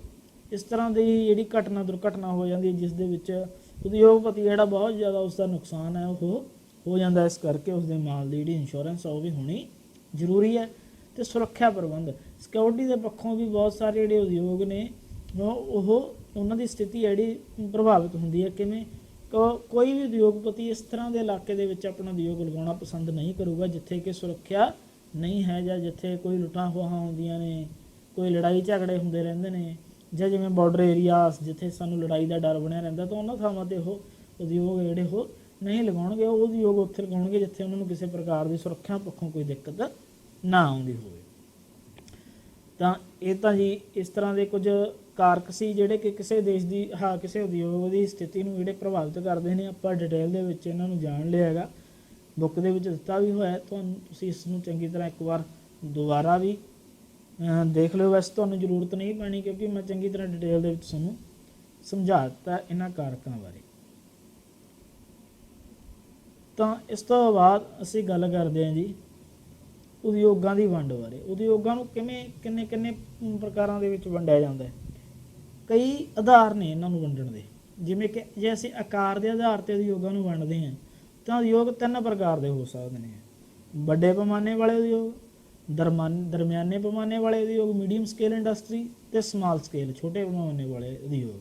ਇਸ ਤਰ੍ਹਾਂ ਦੀ ਜਿਹੜੀ ਦੁਰਘਟਨਾ ਹੋ ਜਾਂਦੀ ਹੈ ਜਿਸ ਦੇ ਵਿੱਚ ਉਦਯੋਗਪਤੀ ਜਿਹੜਾ ਬਹੁਤ ਜ਼ਿਆਦਾ ਉਸ ਦਾ ਨੁਕਸਾਨ ਹੈ ਉਹ ਹੋ ਜਾਂਦਾ। ਇਸ ਕਰਕੇ ਉਸ ਦੇ ਮਾਲ ਦੀ ਜਿਹੜੀ ਇੰਸ਼ੋਰੈਂਸ ਆ ਉਹ ਵੀ ਹੋਣੀ ਜ਼ਰੂਰੀ ਹੈ। ਅਤੇ ਸੁਰੱਖਿਆ ਪ੍ਰਬੰਧ, ਸਿਕਿਉਰਿਟੀ ਦੇ ਪੱਖੋਂ ਵੀ ਬਹੁਤ ਸਾਰੇ ਜਿਹੜੇ ਉਦਯੋਗ ਨੇ ਉਹਨਾਂ ਦੀ ਸਥਿਤੀ ਜਿਹੜੀ ਪ੍ਰਭਾਵਿਤ ਹੁੰਦੀ ਹੈ। ਕਿਵੇਂ? ਕੋਈ ਵੀ ਉਦਯੋਗਪਤੀ ਇਸ ਤਰ੍ਹਾਂ ਦੇ ਇਲਾਕੇ ਦੇ ਵਿੱਚ ਆਪਣਾ ਉਦਯੋਗ ਲਗਾਉਣਾ ਪਸੰਦ ਨਹੀਂ ਕਰੂਗਾ ਜਿੱਥੇ ਕਿ ਸੁਰੱਖਿਆ ਨਹੀਂ ਹੈ ਜਾਂ ਜਿੱਥੇ ਕੋਈ ਲੁੱਟਾਂ ਖੋਹਾਂ ਹੁੰਦੀਆਂ ਨੇ, ਕੋਈ ਲੜਾਈ ਝਗੜੇ ਹੁੰਦੇ ਰਹਿੰਦੇ ਨੇ, ਜਾਂ ਜਿਵੇਂ ਬਾਰਡਰ ਏਰੀਆਸ ਜਿੱਥੇ ਸਾਨੂੰ ਲੜਾਈ ਦਾ ਡਰ ਬਣਿਆ ਰਹਿੰਦਾ। ਤਾਂ ਉਹਨਾਂ ਥਾਵਾਂ 'ਤੇ ਉਹ ਉਦਯੋਗ ਜਿਹੜੇ ਉਹ ਨਹੀਂ ਲਗਾਉਣਗੇ। ਉਹ ਉਦਯੋਗ ਉੱਥੇ ਲਗਾਉਣਗੇ ਜਿੱਥੇ ਉਹਨਾਂ ਨੂੰ ਕਿਸੇ ਪ੍ਰਕਾਰ ਦੀ ਸੁਰੱਖਿਆ ਪੱਖੋਂ ਕੋਈ ਦਿੱਕਤ ਨਾ ਆਉਂਦੀ ਹੋਵੇ। ਤਾਂ ਇਹ ਤਾਂ ਜੀ ਇਸ ਤਰ੍ਹਾਂ ਦੇ ਕੁਝ ਕਾਰਕ ਸੀ ਜਿਹੜੇ ਕਿ ਕਿਸੇ ਦੇਸ਼ ਦੀ ਕਿਸੇ ਉਦਯੋਗ ਦੀ ਸਥਿਤੀ ਨੂੰ ਜਿਹੜੇ ਪ੍ਰਭਾਵਿਤ ਕਰਦੇ ਨੇ। ਆਪਾਂ ਡਿਟੇਲ ਦੇ ਵਿੱਚ ਇਹਨਾਂ ਨੂੰ ਜਾਣ ਲਿਆ ਹੈਗਾ, ਬੁੱਕ ਦੇ ਵਿੱਚ ਦਿੱਤਾ ਵੀ ਹੋਇਆ, ਤੁਹਾਨੂੰ ਤੁਸੀਂ ਇਸ ਨੂੰ ਚੰਗੀ ਤਰ੍ਹਾਂ ਇੱਕ ਵਾਰ ਦੁਬਾਰਾ ਵੀ ਦੇਖ ਲਿਓ। ਵੈਸੇ ਤੁਹਾਨੂੰ ਜ਼ਰੂਰਤ ਨਹੀਂ ਪੈਣੀ ਕਿਉਂਕਿ ਮੈਂ ਚੰਗੀ ਤਰ੍ਹਾਂ ਡਿਟੇਲ ਦੇ ਵਿੱਚ ਤੁਹਾਨੂੰ ਸਮਝਾ ਦਿੱਤਾ ਇਹਨਾਂ ਕਾਰਕਾਂ ਬਾਰੇ। ਤਾਂ ਇਸ ਤੋਂ ਬਾਅਦ ਅਸੀਂ ਗੱਲ ਕਰਦੇ ਹਾਂ ਜੀ ਉਦਯੋਗਾਂ ਦੀ ਵੰਡ ਬਾਰੇ। ਉਦਯੋਗਾਂ ਨੂੰ ਕਿਵੇਂ ਕਿੰਨੇ ਪ੍ਰਕਾਰਾਂ ਦੇ ਵਿੱਚ ਵੰਡਿਆ ਜਾਂਦਾ ਹੈ। ਕਈ ਆਧਾਰ ਨੇ ਇਹਨਾਂ ਨੂੰ ਵੰਡਣ ਦੇ, ਜਿਵੇਂ ਕਿ ਜੇ ਅਸੀਂ ਆਕਾਰ ਦੇ ਆਧਾਰ 'ਤੇ ਉਦਯੋਗਾਂ ਨੂੰ ਵੰਡਦੇ ਹਾਂ ਤਾਂ ਉਦਯੋਗ 3 ਪ੍ਰਕਾਰ ਦੇ ਹੋ ਸਕਦੇ ਨੇ। ਵੱਡੇ ਪੈਮਾਨੇ ਵਾਲੇ ਉਦਯੋਗ, ਦਰਮਿਆਨੇ ਪੈਮਾਨੇ ਵਾਲੇ ਉਦਯੋਗ, ਮੀਡੀਅਮ ਸਕੇਲ ਇੰਡਸਟਰੀ ਅਤੇ ਸਮਾਲ ਸਕੇਲ ਛੋਟੇ ਪੈਮਾਨੇ ਵਾਲੇ ਉਦਯੋਗ।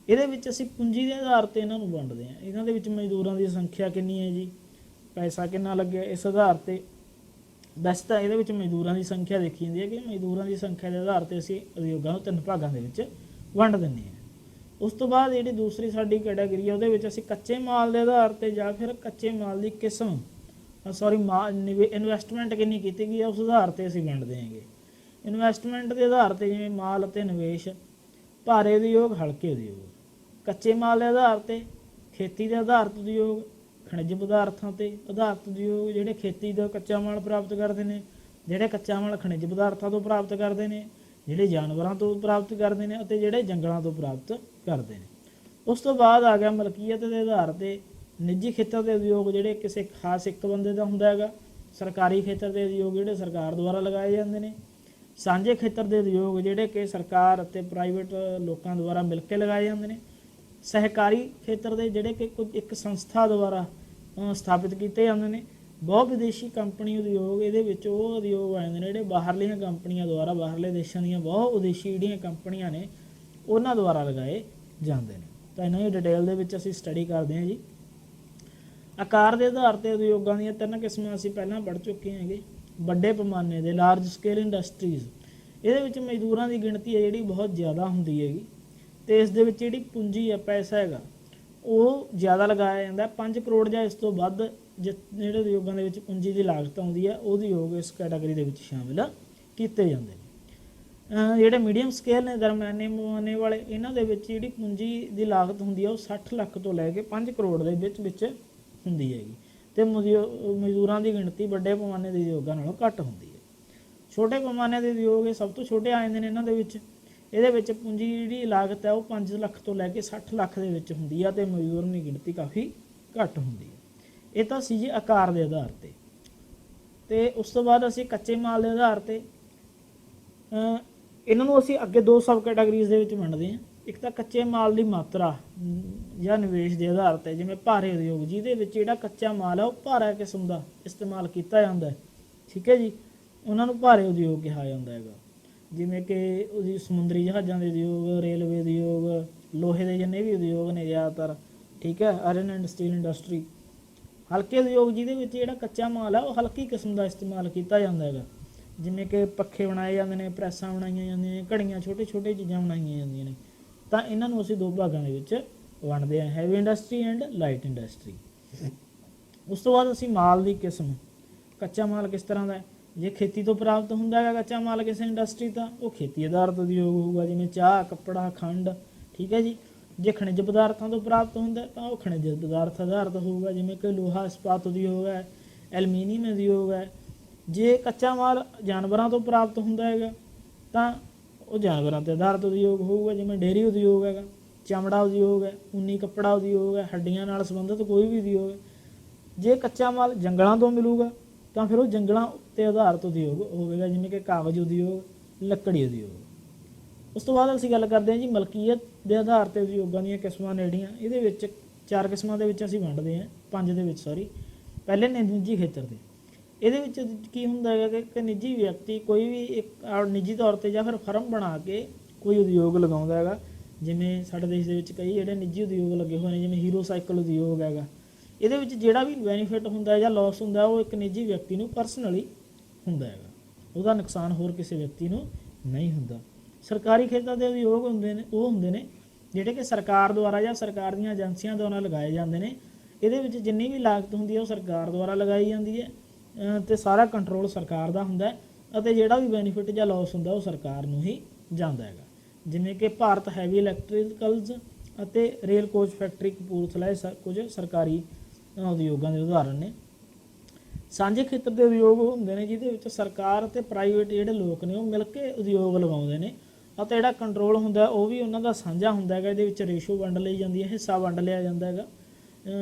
ਇਹਦੇ ਵਿੱਚ ਅਸੀਂ ਪੂੰਜੀ ਦੇ ਆਧਾਰ 'ਤੇ ਇਹਨਾਂ ਨੂੰ ਵੰਡਦੇ ਹਾਂ। ਇਹਨਾਂ ਦੇ ਵਿੱਚ ਮਜ਼ਦੂਰਾਂ ਦੀ ਸੰਖਿਆ ਕਿੰਨੀ ਹੈ ਜੀ, ਪੈਸਾ ਕਿੰਨਾ ਲੱਗਿਆ, ਇਸ ਆਧਾਰ 'ਤੇ। ਵੈਸੇ ਤਾਂ ਇਹਦੇ ਵਿੱਚ ਮਜ਼ਦੂਰਾਂ ਦੀ ਸੰਖਿਆ ਦੇਖੀ ਜਾਂਦੀ ਹੈ ਕਿ ਮਜ਼ਦੂਰਾਂ ਦੀ ਸੰਖਿਆ ਦੇ ਆਧਾਰ 'ਤੇ ਅਸੀਂ ਉਦਯੋਗਾਂ ਨੂੰ 3 ਭਾਗਾਂ ਦੇ ਵਿੱਚ ਵੰਡ ਦਿੰਦੇ ਹਾਂ। ਉਸ ਤੋਂ ਬਾਅਦ ਜਿਹੜੀ ਦੂਸਰੀ ਸਾਡੀ ਕੈਟਾਗਰੀ ਹੈ ਉਹਦੇ ਵਿੱਚ ਅਸੀਂ ਕੱਚੇ ਮਾਲ ਦੇ ਆਧਾਰ 'ਤੇ ਜਾਂ ਫਿਰ ਕੱਚੇ ਮਾਲ ਦੀ ਕਿਸਮ ਇਨਵੈਸਟਮੈਂਟ ਕਿੰਨੀ ਕੀਤੀ ਗਈ ਹੈ ਉਸ ਆਧਾਰ 'ਤੇ ਅਸੀਂ ਵੰਡਦੇ ਹੈਗੇ। ਇਨਵੈਸਟਮੈਂਟ ਦੇ ਆਧਾਰ 'ਤੇ ਜਿਵੇਂ ਮਾਲ ਅਤੇ ਨਿਵੇਸ਼, ਭਾਰੇ ਉਦਯੋਗ, ਹਲਕੇ ਉਦਯੋਗ। ਕੱਚੇ ਮਾਲ ਦੇ ਆਧਾਰ 'ਤੇ ਖੇਤੀ ਦੇ ਆਧਾਰਿਤ ਉਦਯੋਗ, ਖਣਿਜ ਪਦਾਰਥਾਂ 'ਤੇ ਆਧਾਰਿਤ ਉਦਯੋਗ ਜਿਹੜੇ ਖੇਤੀ ਦਾ ਕੱਚਾ ਮਾਲ ਪ੍ਰਾਪਤ ਕਰਦੇ ਨੇ, ਜਿਹੜੇ ਕੱਚਾ ਮਾਲ ਖਣਿਜ ਪਦਾਰਥਾਂ ਤੋਂ ਪ੍ਰਾਪਤ ਕਰਦੇ ਨੇ, ਜਿਹੜੇ ਜਾਨਵਰਾਂ ਤੋਂ ਪ੍ਰਾਪਤ ਕਰਦੇ ਨੇ ਅਤੇ ਜਿਹੜੇ ਜੰਗਲਾਂ ਤੋਂ ਪ੍ਰਾਪਤ ਕਰਦੇ ਨੇ। ਉਸ ਤੋਂ ਬਾਅਦ ਆ ਗਿਆ ਮਲਕੀਅਤ ਦੇ ਆਧਾਰ 'ਤੇ ਨਿੱਜੀ ਖੇਤਰ ਦੇ ਉਦਯੋਗ ਜਿਹੜੇ ਕਿਸੇ ਖਾਸ ਇੱਕ ਬੰਦੇ ਦਾ ਹੁੰਦਾ ਹੈਗਾ, ਸਰਕਾਰੀ ਖੇਤਰ ਦੇ ਉਦਯੋਗ ਜਿਹੜੇ ਸਰਕਾਰ ਦੁਆਰਾ ਲਗਾਏ ਜਾਂਦੇ ਨੇ, ਸਾਂਝੇ ਖੇਤਰ ਦੇ ਉਦਯੋਗ ਜਿਹੜੇ ਕਿ ਸਰਕਾਰ ਅਤੇ ਪ੍ਰਾਈਵੇਟ ਲੋਕਾਂ ਦੁਆਰਾ ਮਿਲ ਕੇ ਲਗਾਏ ਜਾਂਦੇ ਨੇ, ਸਹਿਕਾਰੀ ਖੇਤਰ ਦੇ ਜਿਹੜੇ ਕਿ ਕੁਝ ਇੱਕ ਸੰਸਥਾ ਦੁਆਰਾ ਸਥਾਪਿਤ ਕੀਤੇ ਜਾਂਦੇ ਨੇ, ਬਹੁ ਵਿਦੇਸ਼ੀ ਕੰਪਨੀ ਉਦਯੋਗ ਇਹਦੇ ਵਿੱਚ ਉਹ ਉਦਯੋਗ ਆ ਜਾਂਦੇ ਨੇ ਜਿਹੜੇ ਬਾਹਰਲੀਆਂ ਕੰਪਨੀਆਂ ਦੁਆਰਾ, ਬਾਹਰਲੇ ਦੇਸ਼ਾਂ ਦੀਆਂ ਬਹੁ ਵਿਦੇਸ਼ੀ ਜਿਹੜੀਆਂ ਕੰਪਨੀਆਂ ਨੇ ਉਹਨਾਂ ਦੁਆਰਾ ਲਗਾਏ ਜਾਂਦੇ ਨੇ। ਤਾਂ ਇਹਨਾਂ ਦੀ ਡਿਟੇਲ ਦੇ ਵਿੱਚ ਅਸੀਂ ਸਟੱਡੀ ਕਰਦੇ ਹਾਂ ਜੀ। ਆਕਾਰ ਦੇ ਆਧਾਰ 'ਤੇ ਉਦਯੋਗਾਂ ਦੀਆਂ 3 ਕਿਸਮਾਂ ਅਸੀਂ ਪਹਿਲਾਂ ਪੜ੍ਹ ਚੁੱਕੇ ਹੈਗੇ। ਵੱਡੇ ਪੈਮਾਨੇ ਦੇ ਲਾਰਜ ਸਕੇਲ ਇੰਡਸਟਰੀਜ਼, ਇਹਦੇ ਵਿੱਚ ਮਜ਼ਦੂਰਾਂ ਦੀ ਗਿਣਤੀ ਹੈ ਜਿਹੜੀ ਬਹੁਤ ਜ਼ਿਆਦਾ ਹੁੰਦੀ ਹੈਗੀ ਅਤੇ ਇਸ ਦੇ ਵਿੱਚ ਜਿਹੜੀ ਪੂੰਜੀ ਹੈ, ਪੈਸਾ ਹੈਗਾ ਉਹ ਜ਼ਿਆਦਾ ਲਗਾਇਆ ਜਾਂਦਾ। 5 ਕਰੋੜ ਜਾਂ ਇਸ ਤੋਂ ਵੱਧ ਜਿਹੜੇ ਉਦਯੋਗਾਂ ਦੇ ਵਿੱਚ ਪੂੰਜੀ ਦੀ ਲਾਗਤ ਆਉਂਦੀ ਹੈ ਉਹ ਉਦਯੋਗ ਇਸ ਕੈਟਾਗਰੀ ਦੇ ਵਿੱਚ ਸ਼ਾਮਿਲ ਕੀਤੇ ਜਾਂਦੇ ਨੇ। ਜਿਹੜੇ ਮੀਡੀਅਮ ਸਕੇਲ ਨੇ, ਦਰਮਿਆਨੇ ਪੈਮਾਨੇ ਵਾਲੇ, ਇਹਨਾਂ ਦੇ ਵਿੱਚ ਜਿਹੜੀ ਪੂੰਜੀ ਦੀ ਲਾਗਤ ਹੁੰਦੀ ਹੈ ਉਹ 60 ਲੱਖ ਤੋਂ ਲੈ ਕੇ 5 ਕਰੋੜ ਦੇ ਵਿੱਚ ਹੁੰਦੀ ਹੈਗੀ ਅਤੇ ਮਜ਼ਦੂਰਾਂ ਦੀ ਗਿਣਤੀ ਵੱਡੇ ਪੈਮਾਨੇ ਦੇ ਉਦਯੋਗਾਂ ਨਾਲੋਂ ਘੱਟ ਹੁੰਦੀ ਹੈ। ਛੋਟੇ ਪੈਮਾਨੇ ਦੇ ਉਦਯੋਗ ਇਹ ਸਭ ਤੋਂ ਛੋਟੇ ਆ ਜਾਂਦੇ ਨੇ। ਇਹਨਾਂ ਦੇ ਵਿੱਚ ਇਹਦੇ ਵਿੱਚ ਪੂੰਜੀ ਜਿਹੜੀ ਲਾਗਤ ਹੈ ਉਹ 5 ਲੱਖ ਤੋਂ ਲੈ ਕੇ 60 ਲੱਖ ਦੇ ਵਿੱਚ ਹੁੰਦੀ ਹੈ ਅਤੇ ਮਜ਼ਦੂਰਾਂ ਦੀ ਗਿਣਤੀ ਕਾਫੀ ਘੱਟ ਹੁੰਦੀ ਹੈ। ਇਹ ਤਾਂ ਸੀ ਜੀ ਆਕਾਰ ਦੇ ਆਧਾਰ 'ਤੇ। ਅਤੇ ਉਸ ਤੋਂ ਬਾਅਦ ਅਸੀਂ ਕੱਚੇ ਮਾਲ ਦੇ ਆਧਾਰ 'ਤੇ ਇਹਨਾਂ ਨੂੰ ਅਸੀਂ ਅੱਗੇ 2 ਸਬ ਕੈਟਾਗਰੀਜ਼ ਦੇ ਵਿੱਚ ਵੰਡਦੇ ਹਾਂ। ਇੱਕ ਤਾਂ ਕੱਚੇ ਮਾਲ ਦੀ ਮਾਤਰਾ ਜਾਂ ਨਿਵੇਸ਼ ਦੇ ਆਧਾਰ 'ਤੇ, ਜਿਵੇਂ ਭਾਰੇ ਉਦਯੋਗ ਜਿਹਦੇ ਵਿੱਚ ਜਿਹੜਾ ਕੱਚਾ ਮਾਲ ਹੈ ਉਹ ਭਾਰਾ ਕਿਸਮ ਦਾ ਇਸਤੇਮਾਲ ਕੀਤਾ ਜਾਂਦਾ ਹੈ, ਠੀਕ ਹੈ ਜੀ, ਉਹਨਾਂ ਨੂੰ ਭਾਰੇ ਉਦਯੋਗ ਕਿਹਾ ਜਾਂਦਾ ਹੈਗਾ। ਜਿਵੇਂ ਕਿ ਉਹਦੀ ਸਮੁੰਦਰੀ ਜਹਾਜ਼ਾਂ ਦੇ ਉਦਯੋਗ, ਰੇਲਵੇ ਉਦਯੋਗ, ਲੋਹੇ ਦੇ ਜਿੰਨੇ ਵੀ ਉਦਯੋਗ ਨੇ ਜ਼ਿਆਦਾਤਰ, ਠੀਕ ਹੈ, ਆਇਰਨ ਐਂਡ ਸਟੀਲ ਇੰਡਸਟਰੀ। ਹਲਕੇ ਉਦਯੋਗ ਜਿਹਦੇ ਵਿੱਚ ਜਿਹੜਾ ਕੱਚਾ ਮਾਲ ਹੈ ਉਹ ਹਲਕੀ ਕਿਸਮ ਦਾ ਇਸਤੇਮਾਲ ਕੀਤਾ ਜਾਂਦਾ ਹੈਗਾ, ਜਿਵੇਂ ਕਿ ਪੱਖੇ ਬਣਾਏ ਜਾਂਦੇ ਨੇ, ਪ੍ਰੈਸਾਂ ਬਣਾਈਆਂ ਜਾਂਦੀਆਂ ਨੇ, ਘੜੀਆਂ, ਛੋਟੇ ਚੀਜ਼ਾਂ ਬਣਾਈਆਂ ਜਾਂਦੀਆਂ ਨੇ। ਤਾਂ ਇਹਨਾਂ ਨੂੰ ਅਸੀਂ 2 ਭਾਗਾਂ ਦੇ ਵਿੱਚ ਵੰਡਦੇ ਹਾਂ, heavy industry and light industry. ਉਸ ਤੋਂ ਬਾਅਦ ਅਸੀਂ ਮਾਲ ਦੀ ਕਿਸਮ, ਕੱਚਾ ਮਾਲ ਕਿਸ ਤਰ੍ਹਾਂ ਦਾ ਹੈ। ਜੇ ਖੇਤੀ ਤੋਂ ਪ੍ਰਾਪਤ ਹੁੰਦਾ ਹੈਗਾ ਕੱਚਾ ਮਾਲ ਕਿਸੇ ਇੰਡਸਟਰੀ ਤਾਂ ਉਹ ਖੇਤੀ ਆਧਾਰਿਤ ਉਦਯੋਗ ਹੋਊਗਾ, ਜਿਵੇਂ ਚਾਹ, ਕੱਪੜਾ, ਖੰਡ, ਠੀਕ ਹੈ ਜੀ। ਜੇ ਖਣਿਜ ਪਦਾਰਥਾਂ ਤੋਂ ਪ੍ਰਾਪਤ ਹੁੰਦਾ ਤਾਂ ਉਹ ਖਣਿਜ ਪਦਾਰਥ ਆਧਾਰਿਤ ਹੋਊਗਾ, ਜਿਵੇਂ ਕਿ ਲੋਹਾ ਇਸਪਾਤ ਉਦਯੋਗ ਹੈ, ਐਲੂਮੀਨੀਅਮ ਉਦਯੋਗ ਹੈ। ਜੇ ਕੱਚਾ ਮਾਲ ਜਾਨਵਰਾਂ ਤੋਂ ਪ੍ਰਾਪਤ ਹੁੰਦਾ ਹੈਗਾ ਤਾਂ ਉਹ ਜਾਨਵਰਾਂ 'ਤੇ ਆਧਾਰਿਤ ਉਦਯੋਗ ਹੋਊਗਾ, ਜਿਵੇਂ ਡੇਅਰੀ ਉਦਯੋਗ ਹੈਗਾ, ਚਮੜਾ ਉਦਯੋਗ ਹੈ, ਊਨੀ ਕੱਪੜਾ ਉਦਯੋਗ ਹੈ, ਹੱਡੀਆਂ ਨਾਲ ਸੰਬੰਧਿਤ ਕੋਈ ਵੀ ਉਦਯੋਗ ਹੈ। ਜੇ ਕੱਚਾ ਮਾਲ ਜੰਗਲਾਂ ਤੋਂ ਮਿਲੂਗਾ ਤਾਂ ਫਿਰ ਉਹ ਜੰਗਲਾਂ ਉੱਤੇ ਆਧਾਰਿਤ ਉਦਯੋਗ ਹੋਵੇਗਾ, ਜਿਵੇਂ ਕਿ ਕਾਗਜ਼ ਉਦਯੋਗ, ਲੱਕੜੀ ਉਦਯੋਗ। ਉਸ ਤੋਂ ਬਾਅਦ ਅਸੀਂ ਗੱਲ ਕਰਦੇ ਹਾਂ ਜੀ ਮਲਕੀਅਤ ਦੇ ਆਧਾਰ 'ਤੇ ਉਦਯੋਗਾਂ ਦੀਆਂ ਕਿਸਮਾਂ ਨੇੜੀਆਂ। ਇਹਦੇ ਵਿੱਚ 4 ਕਿਸਮਾਂ ਦੇ ਵਿੱਚ ਅਸੀਂ ਵੰਡਦੇ ਹਾਂ, 5 ਦੇ ਵਿੱਚ ਪਹਿਲੇ ਨੇ ਨਿੱਜੀ ਖੇਤਰ ਦੇ। ਇਹਦੇ ਵਿੱਚ ਕੀ ਹੁੰਦਾ ਹੈਗਾ ਕਿ ਨਿੱਜੀ ਵਿਅਕਤੀ ਕੋਈ ਵੀ ਇੱਕ ਨਿੱਜੀ ਤੌਰ 'ਤੇ ਜਾਂ ਫਿਰ ਫਰਮ ਬਣਾ ਕੇ ਕੋਈ ਉਦਯੋਗ ਲਗਾਉਂਦਾ ਹੈਗਾ। ਜਿਵੇਂ ਸਾਡੇ ਦੇਸ਼ ਦੇ ਵਿੱਚ ਕਈ ਜਿਹੜੇ ਨਿੱਜੀ ਉਦਯੋਗ ਲੱਗੇ ਹੋਏ ਨੇ, ਜਿਵੇਂ ਹੀਰੋ ਸਾਈਕਲ ਉਦਯੋਗ ਹੈਗਾ। ਇਹਦੇ ਵਿੱਚ ਜਿਹੜਾ ਵੀ ਬੈਨੀਫਿਟ ਹੁੰਦਾ ਜਾਂ ਲਾਸ ਹੁੰਦਾ ਉਹ ਇੱਕ ਨਿੱਜੀ ਵਿਅਕਤੀ ਨੂੰ ਪਰਸਨਲੀ ਹੁੰਦਾ ਹੈਗਾ, ਉਹਦਾ ਨੁਕਸਾਨ ਹੋਰ ਕਿਸੇ ਵਿਅਕਤੀ ਨੂੰ ਨਹੀਂ ਹੁੰਦਾ। ਸਰਕਾਰੀ ਖੇਤਰ ਦੇ ਉਦਯੋਗ ਹੁੰਦੇ ਨੇ ਜਿਹੜੇ ਕਿ ਸਰਕਾਰ ਦੁਆਰਾ ਜਾਂ ਸਰਕਾਰ ਦੀਆਂ ਏਜੰਸੀਆਂ ਦੁਆਰਾ ਲਗਾਏ ਜਾਂਦੇ ਨੇ। ਇਹਦੇ ਵਿੱਚ ਜਿੰਨੀ ਵੀ ਲਾਗਤ ਹੁੰਦੀ ਹੈ ਉਹ ਸਰਕਾਰ ਦੁਆਰਾ ਲਗਾਈ ਜਾਂਦੀ ਹੈ ਅਤੇ ਸਾਰਾ ਕੰਟਰੋਲ ਸਰਕਾਰ ਦਾ ਹੁੰਦਾ ਅਤੇ ਜਿਹੜਾ ਵੀ ਬੈਨੀਫਿਟ ਜਾਂ ਲਾਸ ਹੁੰਦਾ ਉਹ ਸਰਕਾਰ ਨੂੰ ਹੀ ਜਾਂਦਾ ਹੈਗਾ। ਜਿਵੇਂ ਕਿ ਭਾਰਤ ਹੈਵੀ ਇਲੈਕਟ੍ਰੀਕਲਸ ਅਤੇ ਰੇਲ ਕੋਚ ਫੈਕਟਰੀ ਕਪੂਰਥਲਾ, ਇਹ ਕੁਝ ਸਰਕਾਰੀ ਉਦਯੋਗਾਂ ਦੇ ਉਦਾਹਰਨ ਨੇ। ਸਾਂਝੇ ਖੇਤਰ ਦੇ ਉਦਯੋਗ ਹੁੰਦੇ ਨੇ ਜਿਹਦੇ ਵਿੱਚ ਸਰਕਾਰ ਅਤੇ ਪ੍ਰਾਈਵੇਟ ਜਿਹੜੇ ਲੋਕ ਨੇ ਉਹ ਮਿਲ ਕੇ ਉਦਯੋਗ ਲਗਾਉਂਦੇ ਨੇ, ਅਤੇ ਜਿਹੜਾ ਕੰਟਰੋਲ ਹੁੰਦਾ ਉਹ ਵੀ ਉਹਨਾਂ ਦਾ ਸਾਂਝਾ ਹੁੰਦਾ ਹੈਗਾ। ਇਹਦੇ ਵਿੱਚ ਰੇਸ਼ੋ ਵੰਡ ਲਈ ਜਾਂਦੀ ਹੈ, ਹਿੱਸਾ ਵੰਡ ਲਿਆ ਜਾਂਦਾ ਹੈਗਾ,